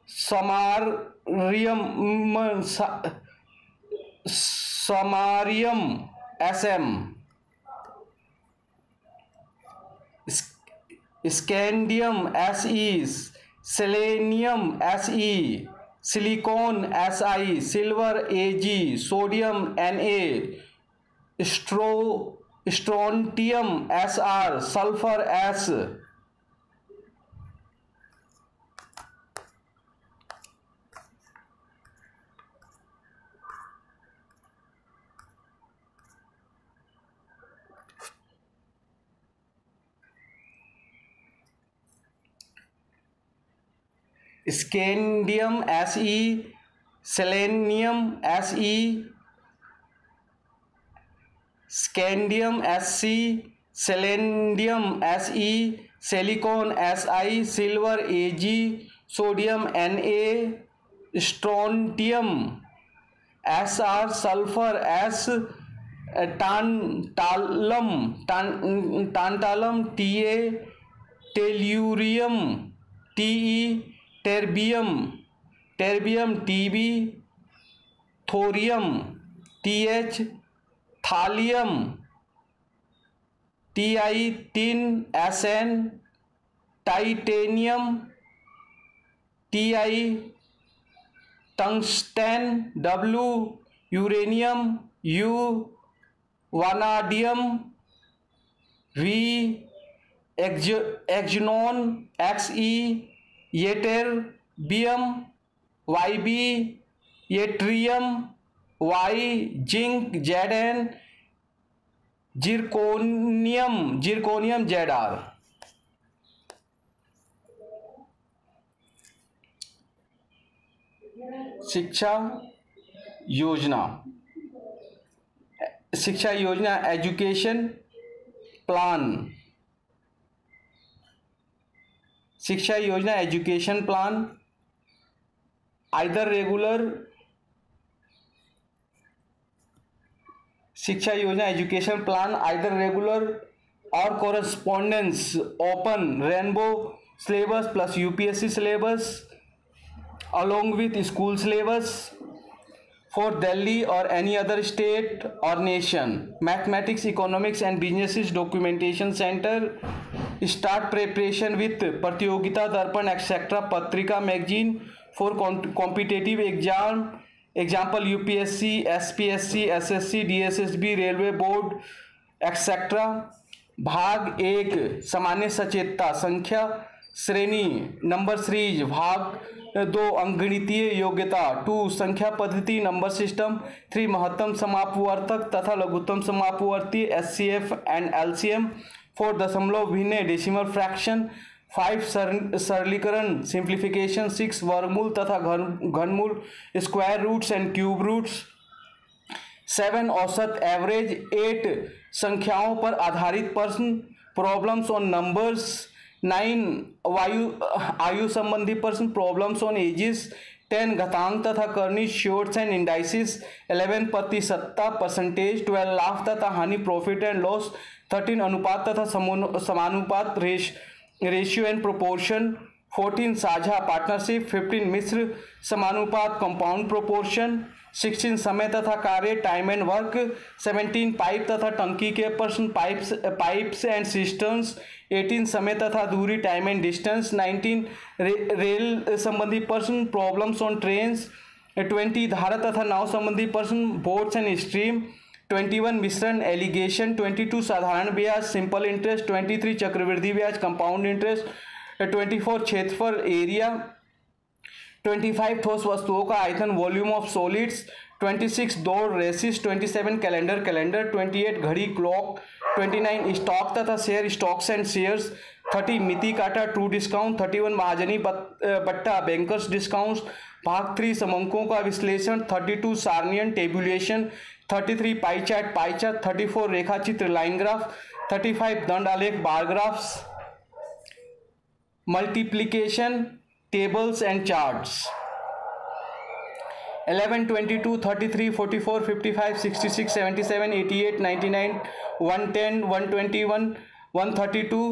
samarium Sm, scandium Se, selenium Se, silicon Si, silver Ag, sodium Na, strontium Sr, sulfur S. Scandium Se, selenium Se, scandium Sc, selenium Se, silicon Si, silver Ag, sodium Na, strontium Sr, sulfur S, tantalum Ta, tellurium Te, terbium Tb, thorium Th, thallium Ti, tin Sn, titanium Ti, tungsten W, uranium U, vanadium V, xenon Xe, ytterbium Yb, yttrium Y, zinc Zn, zirconium Zr. शिक्षा योजना education plan, शिक्षा योजना education plan either regular, शिक्षा योजना education plan either regular और correspondence open rainbow syllabus plus UPSC syllabus along with school syllabus for Delhi or any other state or nation. Mathematics, economics and businesses documentation center. Start preparation with Pratyogita Darpan etc. Patrika magazine for competitive exam. Example UPSC, SPSC, SSC, DSSB, Railway Board etc. भाग 1 सामान्य सचेतता संख्या श्रेणी number series, भाग 2 अंकगणितीय योग्यता, 2 संख्या पद्धति number system, 3 महत्तम समापवर्तक तथा लघुत्तम समापवर्ती SCF एंड LCM, 4 दशमलव भिन्न डेसिमल फ्रैक्शन, 5 सरलीकरण सिंप्लीफिकेशन, 6 वर्गमूल तथा घनमूल square roots and cube roots, 7 औसत एवरेज, 8 संख्याओं पर आधारित प्रश्न प्रॉब्लम्स ऑन नंबर्स, 9 वायु आयु संबंधी प्रश्न, प्रॉब्लम्स ऑन एजिस। 10 घातांक तथा करनी, श्योर्स एंड इंडाइसिस। 11 प्रतिशतता, परसेंटेज। 12 लाभ तथा हानि, प्रॉफिट एंड लॉस। 13 अनुपात तथा समानुपात, रेशियो एंड प्रोपोर्शन। 14 साझा, पार्टनरशिप। 15 मिश्र समानुपात, कंपाउंड प्रोपोर्शन। 16 समय तथा कार्य, टाइम एंड वर्क। 17 पाइप तथा टंकी के प्रश्न, पाइप्स एंड सिस्टम्स। 18 समय तथा दूरी, टाइम एंड डिस्टेंस। 19 रेल संबंधी प्रश्न, प्रॉब्लम्स ऑन ट्रेन्स। 20 धारा तथा नाव संबंधी प्रश्न, बोट्स एंड स्ट्रीम। 21 मिश्रण, एलिगेशन। 22 साधारण ब्याज, सिंपल इंटरेस्ट। 23 चक्रवृद्धि ब्याज, कंपाउंड इंटरेस्ट। 24 क्षेत्रफल, एरिया। 25 ठोस वस्तुओं का आयतन, वॉल्यूम ऑफ सॉलिड्स। 26 दौड़, रेसिस। 27 कैलेंडर। 28 घड़ी, क्लॉक। 29 स्टॉक तथा शेयर, स्टॉक्स एंड शेयर्स। 30 मिति काटा, ट्रू डिस्काउंट। 31 महाजनी बट्टा, बैंकर्स डिस्काउंट। भाग 3 समंकों का विश्लेषण। 32 सारणियन, टेबुलेशन। 33 पाई चार्ट, 34 रेखाचित्र, लाइन ग्राफ। 35 दंड आलेख, बार graphs. Multiplication tables and charts। 11 22 33 44 55 66 77 88 99 110 121 132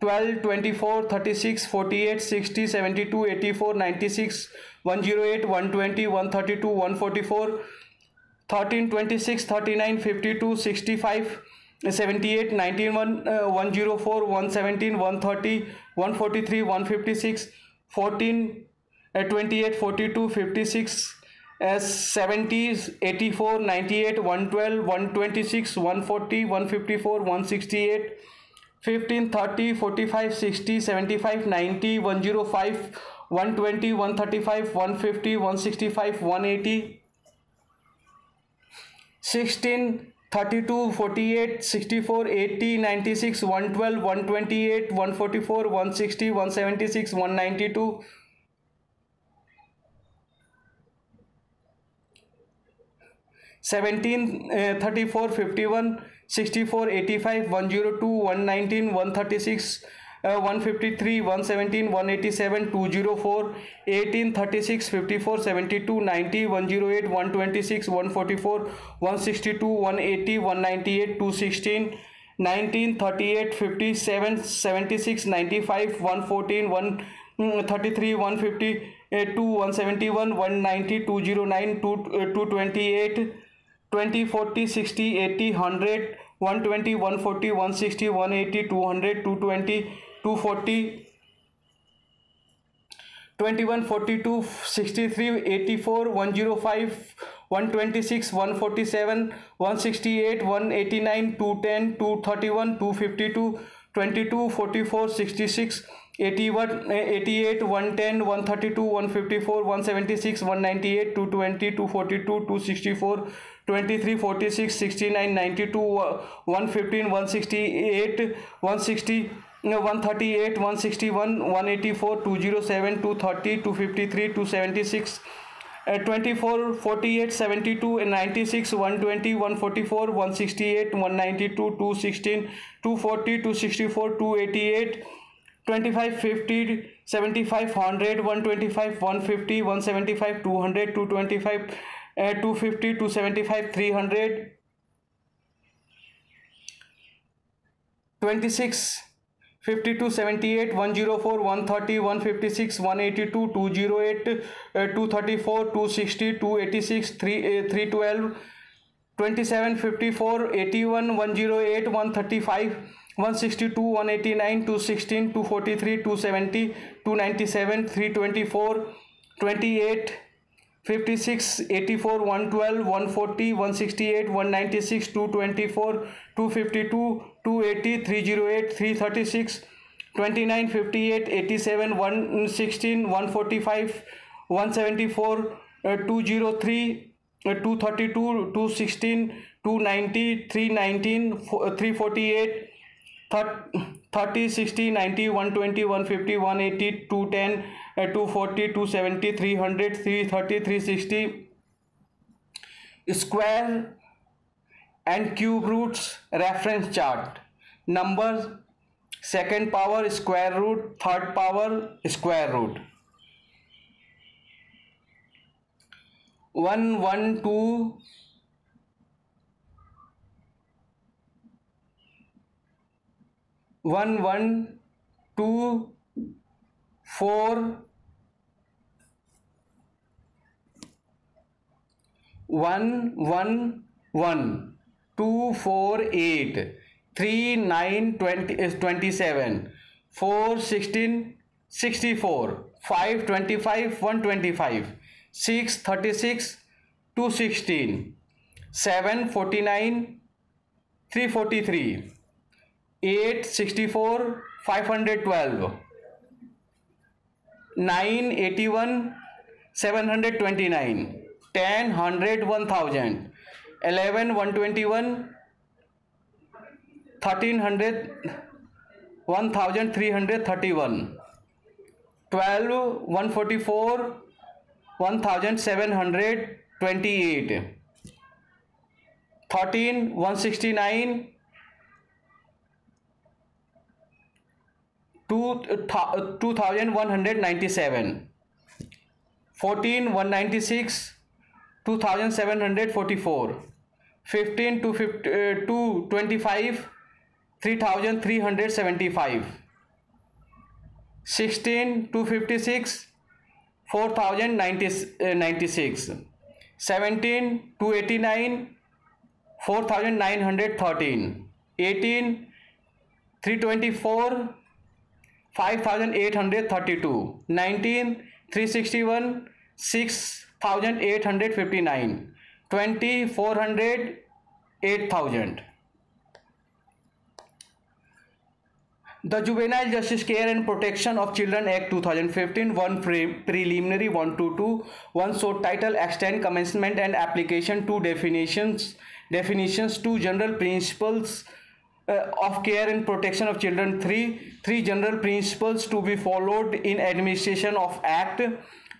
12 24 36 48 60 72 84 96 108 120 132 144 13 26 39 52 65 78 91 104 117 130 143 156 14 28 42 56 70 84 98 112 126 140 154 168 15 30 45 60 75 90 105 120 135 150 165 180 16 32 48 64 80 96 112 128 144 160 176 192 17 34 51 64 85 102 119 136 153 117 187 204 18 36 54 72 90 108 126 144 162 180 198 216 19 38 57 76 95 114 133 152 171 190 209 228 20 40 60 80 100 120 140 160 180 200 220 240 21 42 63 84 105 126 147 168 189 210 231 252 22 44 66 81 88 110 132 154 176 198 220 242 264 23 46 69 92 115 168 160 138 161 184 207 230 253 276 24 48 72 96 120 144 168 192 216 240 264 288 25 50 75 100 125 150 175 200 225 250 275 300 26 52 78 104 130 156 182 208 234 260 286 312 27 54 81 108 135 162 189 216 243 270 297 324 28 56 84 112 140 168 196 224 252 280 308 336 29 58 87 116 145 174 203 232 216 290 319 348 30 60 90 120 150 180 210 240 270 300 330 360 square and cube roots reference chart number second power square root, third power square root. 1 1 2 1 1 2 4 1 1 1 2 4 8 3 9 20 is 27 4 16 64 5 25 125 6 36 216 7 49 343 8 64 512 9 81 729 10 100 1000 11 121 1300 1331 12 144 1728 13 169 2197 14 196 2744 15 225 3375 16 256 4096 17 289 4913 18 324 5832 19 361 6859 20 400 8000. The Juvenile Justice Care and Protection of Children Act 2015, 1 preliminary, 1 to 2, 1 short title, extent, commencement and application, 2 definitions, 2 general principles of care and protection of children, 3 general principles to be followed in administration of Act,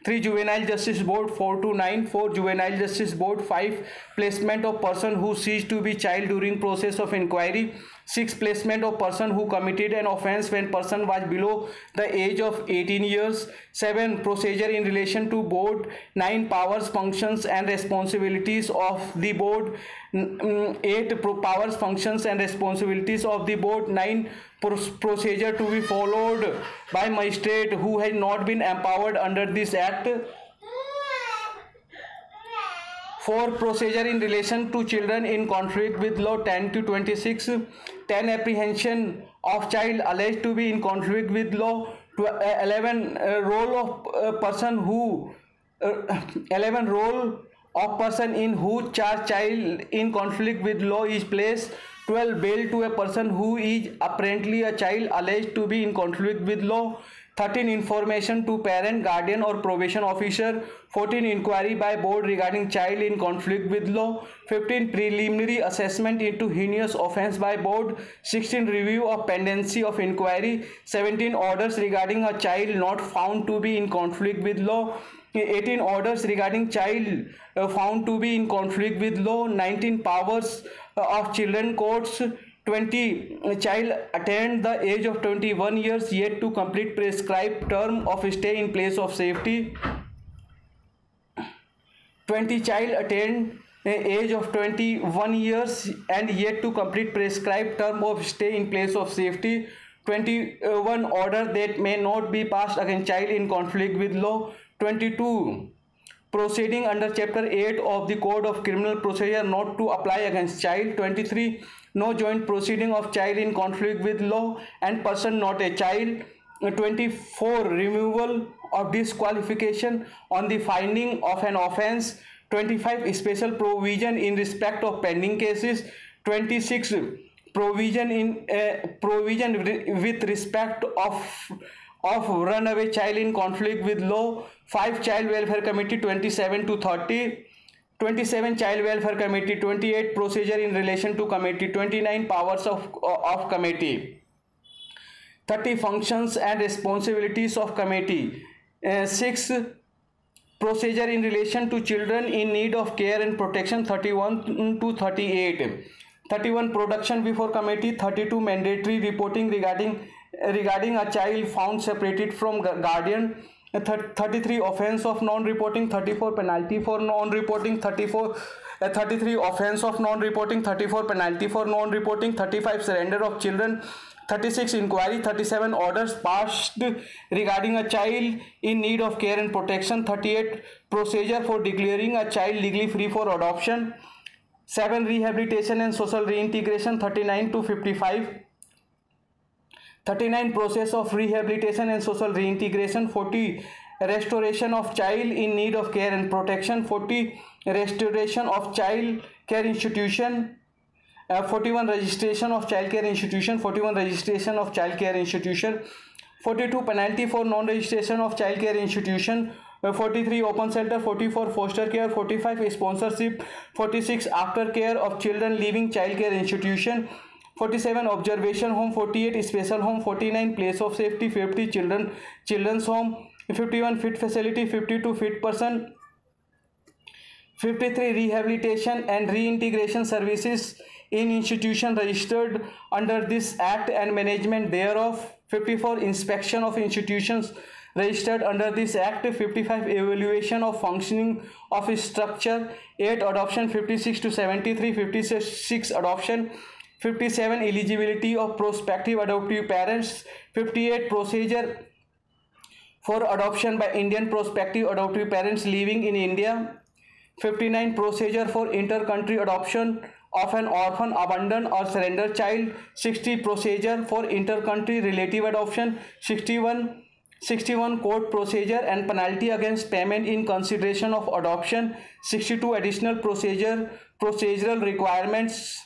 3 Juvenile Justice Board, 4 to 9, 4 Juvenile Justice Board, 5 placement of person who ceased to be child during process of inquiry, 6 placement of person who committed an offence when person was below the age of 18 years, 7 procedure in relation to board, 9 powers, functions and responsibilities of the board, 8 powers, functions and responsibilities of the board, 9 procedure to be followed by magistrate who has not been empowered under this act, 4 procedure in relation to children in conflict with law, 10 to 26, 10 apprehension of child alleged to be in conflict with law, 11 role of person who 11 role of person in whose charge child in conflict with law is placed, 12 bail to a person who is apparently a child alleged to be in conflict with law, 13 information to parent, guardian or probation officer, 14 inquiry by board regarding child in conflict with law, 15 preliminary assessment into heinous offence by board, 16 review of pendency of inquiry, 17 orders regarding a child not found to be in conflict with law, 18 orders regarding child found to be in conflict with law, 19 powers of children courts, 20 child attained the age of 21 years yet to complete prescribed term of stay in place of safety, 20 child attained age of 21 years and yet to complete prescribed term of stay in place of safety, 21 order that may not be passed against child in conflict with law, 22 proceeding under chapter 8 of the Code of Criminal Procedure not to apply against child, 23 no joint proceeding of child in conflict with law and person not a child, 24 removal of disqualification on the finding of an offence, 25 special provision in respect of pending cases, 26 provision with respect of runaway child in conflict with law, 5 child welfare committee 27 to 30, 27 child welfare committee, 28 procedure in relation to committee, 29 powers of committee, 30 functions and responsibilities of committee, 6 procedure in relation to children in need of care and protection, 31 to 38, 31 production before committee, 32 mandatory reporting regarding regarding a child found separated from guardian. 33 offense of non-reporting, 34 penalty for non-reporting, 33 offense of non-reporting, 34 penalty for non-reporting, 35 surrender of children, 36 inquiry, 37 orders passed regarding a child in need of care and protection, 38 procedure for declaring a child legally free for adoption, 7 rehabilitation and social reintegration, 39 to 55, 39 process of rehabilitation and social reintegration, 40 restoration of child in need of care and protection, 40 restoration of child care institution, 41 registration of child care institution, 41 registration of child care institution, 42 penalty for non-registration of child care institution, 43 open shelter, 44 foster care, 45 sponsorship, 46 after care of children leaving child care institution, 47 observation home, 48 special home, 49 place of safety, 50 children's home, 51 fit facility, 52 fit person, 53 rehabilitation and reintegration services in institution registered under this act and management thereof, 54 inspection of institutions registered under this act, 55 evaluation of functioning of structure, 8 adoption, 56 to 73, 56 adoption, 57 eligibility of prospective adoptive parents, 58 procedure for adoption by Indian prospective adoptive parents living in India, 59 procedure for inter-country adoption of an orphan, abandoned or surrendered child, 60 procedure for inter-country relative adoption, 61 court procedure and penalty against payment in consideration of adoption, 62 additional procedural requirements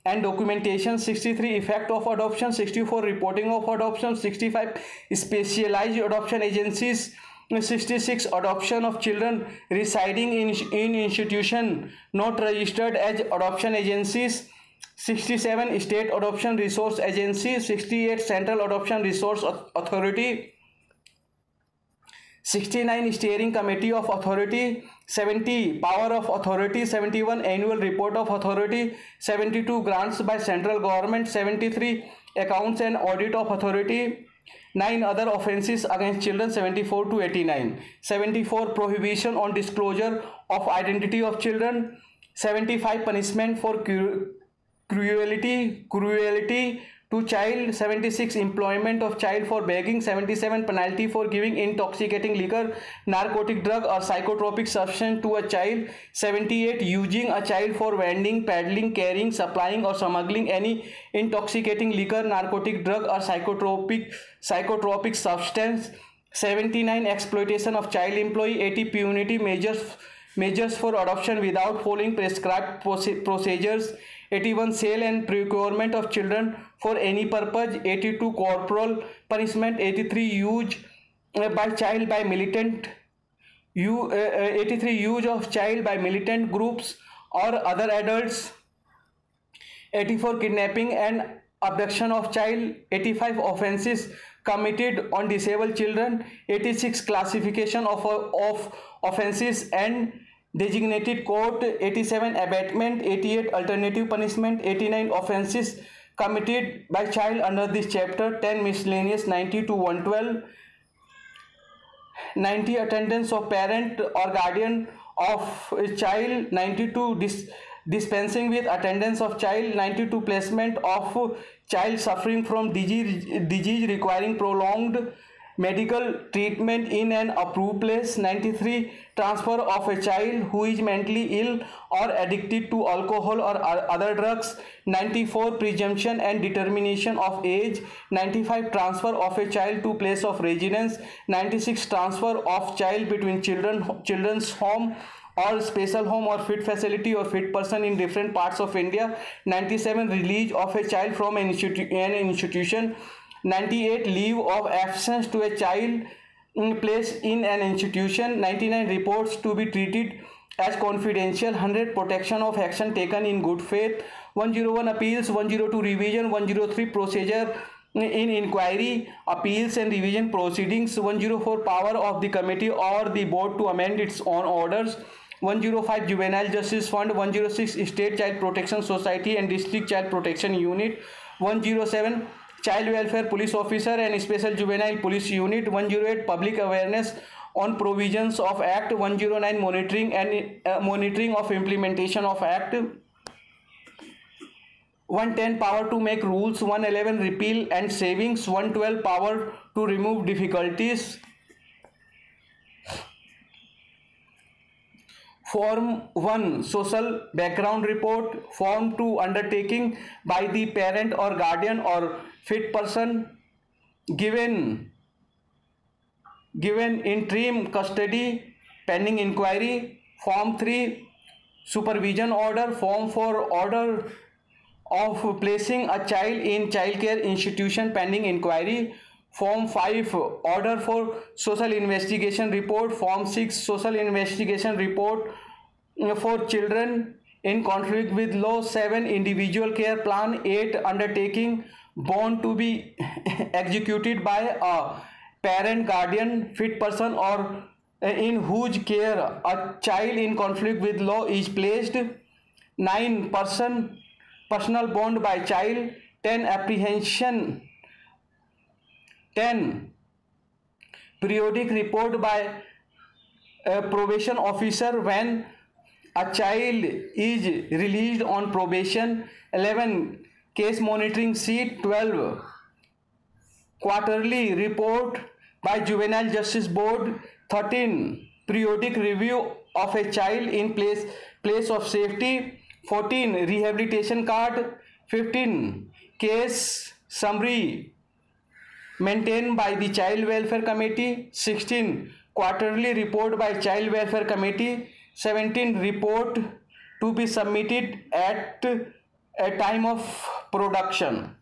and documentation, 63 effect of adoption, 64 reporting of adoption, 65 specialized adoption agencies, 66 adoption of children residing in institution not registered as adoption agencies, 67 state adoption resource agency, 68 central adoption resource authority, 69 steering committee of authority, 70 power of authority, 71 annual report of authority, 72 grants by central government, 73 accounts and audit of authority, 9 other offenses against children, 74 to 89, 74 prohibition on disclosure of identity of children, 75 punishment for cruelty to child, 76 employment of child for begging, 77 penalty for giving intoxicating liquor, narcotic drug or psychotropic substance to a child, 78 using a child for vending, peddling, carrying, supplying or smuggling any intoxicating liquor, narcotic drug or psychotropic substance, 79 exploitation of child employee, 80 punitive measures for adoption without following prescribed procedures, 81 sale and procurement of children for any purpose, 82 corporal punishment, 83 use by child by militant 83 use of child by militant groups or other adults, 84 kidnapping and abduction of child, 85 offenses committed on disabled children, 86 classification of offenses and designated court, 87 abatement, 88 alternative punishment, 89 offenses committed by child under this chapter, 10 miscellaneous, 90 to 112, 90 attendance of parent or guardian of a child, 92 dispensing with attendance of child, 92 placement of child suffering from disease requiring prolonged medical treatment in an approved place, 93 transfer of a child who is mentally ill or addicted to alcohol or other drugs, 94 presumption and determination of age, 95 transfer of a child to place of residence, 96 transfer of child between children's home or special home or fit facility or fit person in different parts of India, 97 release of a child from an institution, 98 leave of absence to a child placed in an institution, 99 reports to be treated as confidential, 100 protection of action taken in good faith, 101 appeals, 102 revision, 103 procedure in inquiry, appeals and revision proceedings, 104 power of the committee or the board to amend its own orders, 105 Juvenile Justice Fund, 106 State Child Protection Society and District Child Protection Unit, 107 child welfare police officer and special juvenile police unit. 108 public awareness on provisions of Act. 109 monitoring and monitoring of implementation of Act. 110 power to make rules. 111 repeal and savings. 112 power to remove difficulties. Form 1 social background report. Form 2 undertaking by the parent or guardian or fit person given interim custody pending inquiry. Form 3 supervision order. Form 4 order of placing a child in childcare institution pending inquiry. Form 5 order for social investigation report. Form 6 social investigation report for children in conflict with law. 7 individual care plan. 8 undertaking bond to be executed by a parent, guardian, fit person or in whose care a child in conflict with law is placed. 9 personal bond by child. 10 apprehension. 10 periodic report by a probation officer when a child is released on probation. 11 case monitoring sheet. 12 quarterly report by juvenile justice board. 13 periodic review of a child in place of safety. 14 rehabilitation card. 15 case summary maintained by the child welfare committee. 16 quarterly report by child welfare committee. 17 report to be submitted at a time of production.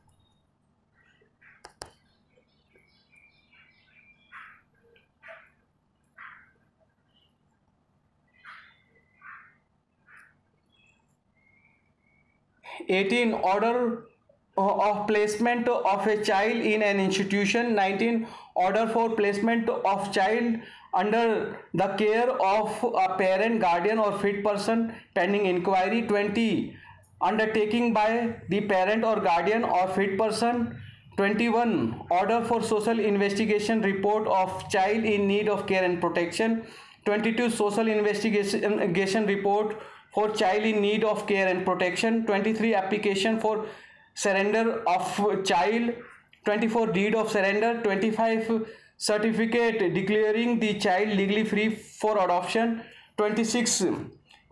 Order of placement of a child in an institution. 19 order for placement of child under the care of a parent, guardian or fit person pending inquiry. 20 undertaking by the parent or guardian or fit person. 21 order for social investigation report of child in need of care and protection. 22 social investigation report for child in need of care and protection. 23 application for surrender of child. 24 deed of surrender. 25 certificate declaring the child legally free for adoption. 26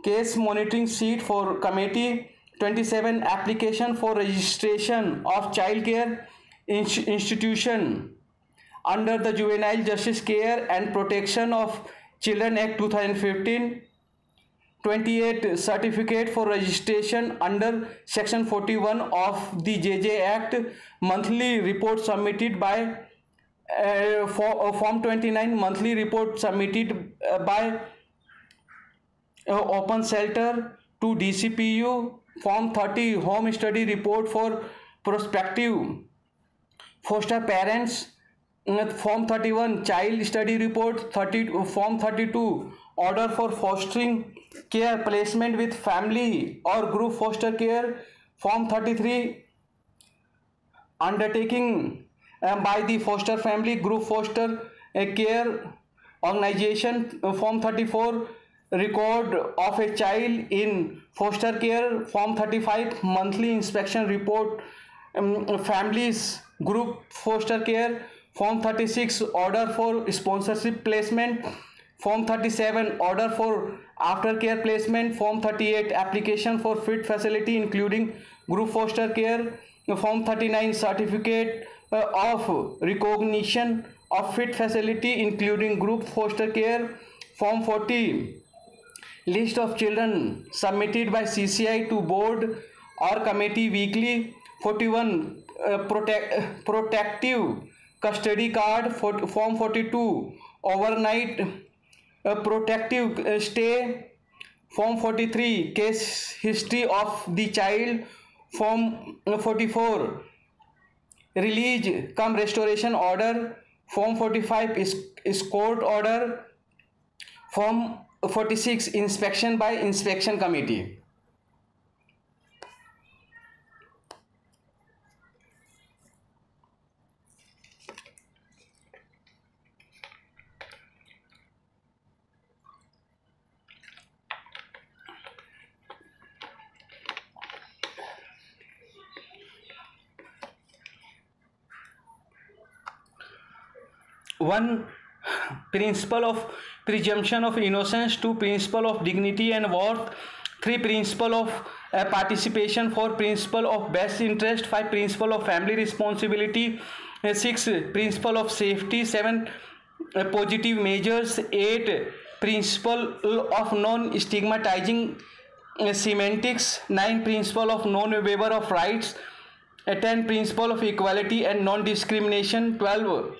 case monitoring sheet for committee. 27 application for registration of child care institution under the Juvenile Justice Care and Protection of Children Act 2015. 28 certificate for registration under section 41 of the JJ Act. Monthly report submitted by form 29 monthly report submitted by open shelter to DCPU. Form 30 home study report for prospective foster parents. Form 31 child study report. Form 32 order for fostering care placement with family or group foster care. Form 33 undertaking by the foster family group foster care organization. Form 34 record of a child in foster care. Form 35 monthly inspection report families group foster care. Form 36 order for sponsorship placement. Form 37 order for aftercare placement. Form 38 application for fit facility including group foster care. Form 39 certificate of recognition of fit facility including group foster care. Form 40 list of children submitted by CCI to board or committee weekly. 41 protective custody card. Form 42 overnight protective stay. Form 43 case history of the child. Form 44 release cum restoration order. Form 45 is court order. Form 46 inspection by inspection committee. 1. Principle of presumption of innocence. 2. Principle of dignity and worth. 3. Principle of participation. 4. Principle of best interest. 5. Principle of family responsibility. 6. Principle of safety. 7. Positive measures. 8. Principle of non-stigmatizing semantics. 9. Principle of non-waiver of rights. 10. Principle of equality and non-discrimination. 12.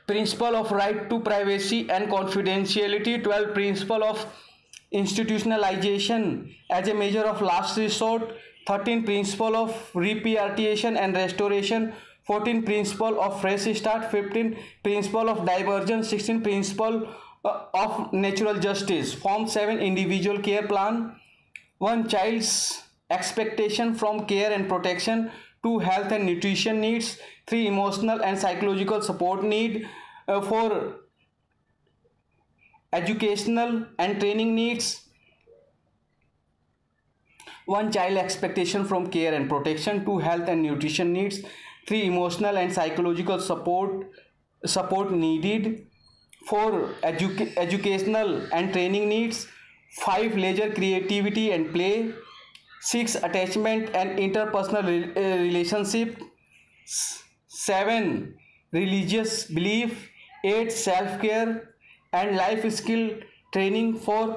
Principle of right to privacy and confidentiality. 12. Principle of institutionalization as a measure of last resort. 13. Principle of repatriation and restoration. 14. Principle of fresh start. 15. Principle of divergence. 16. Principle of natural justice. Form 7. Individual care plan. 1. Child's expectation from care and protection. 2. Health and nutrition needs. 3. Emotional and psychological support need. 4. Educational and training needs. 1. Child expectation from care and protection. 2. Health and nutrition needs. 3. Emotional and psychological support needed. 4. Educational and training needs. 5. Leisure, creativity and play. 6. Attachment and interpersonal relationship. 7. Religious belief. 8. Self-care and life skill training for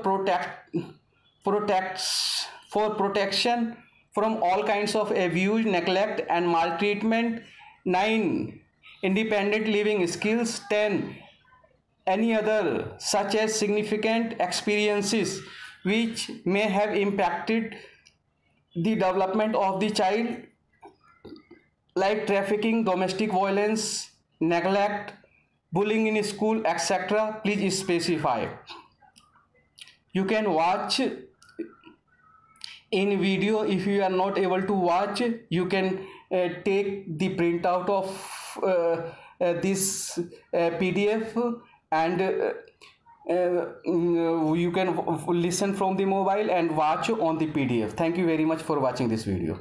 protection from all kinds of abuse, neglect and maltreatment. 9. Independent living skills. 10. Any other such as significant experiences which may have impacted the development of the child, like trafficking, domestic violence, neglect, bullying in school, etc. Please specify. You can watch in video. If you are not able to watch, you can take the printout of this PDF, and you can listen from the mobile and watch on the PDF. Thank you very much for watching this video.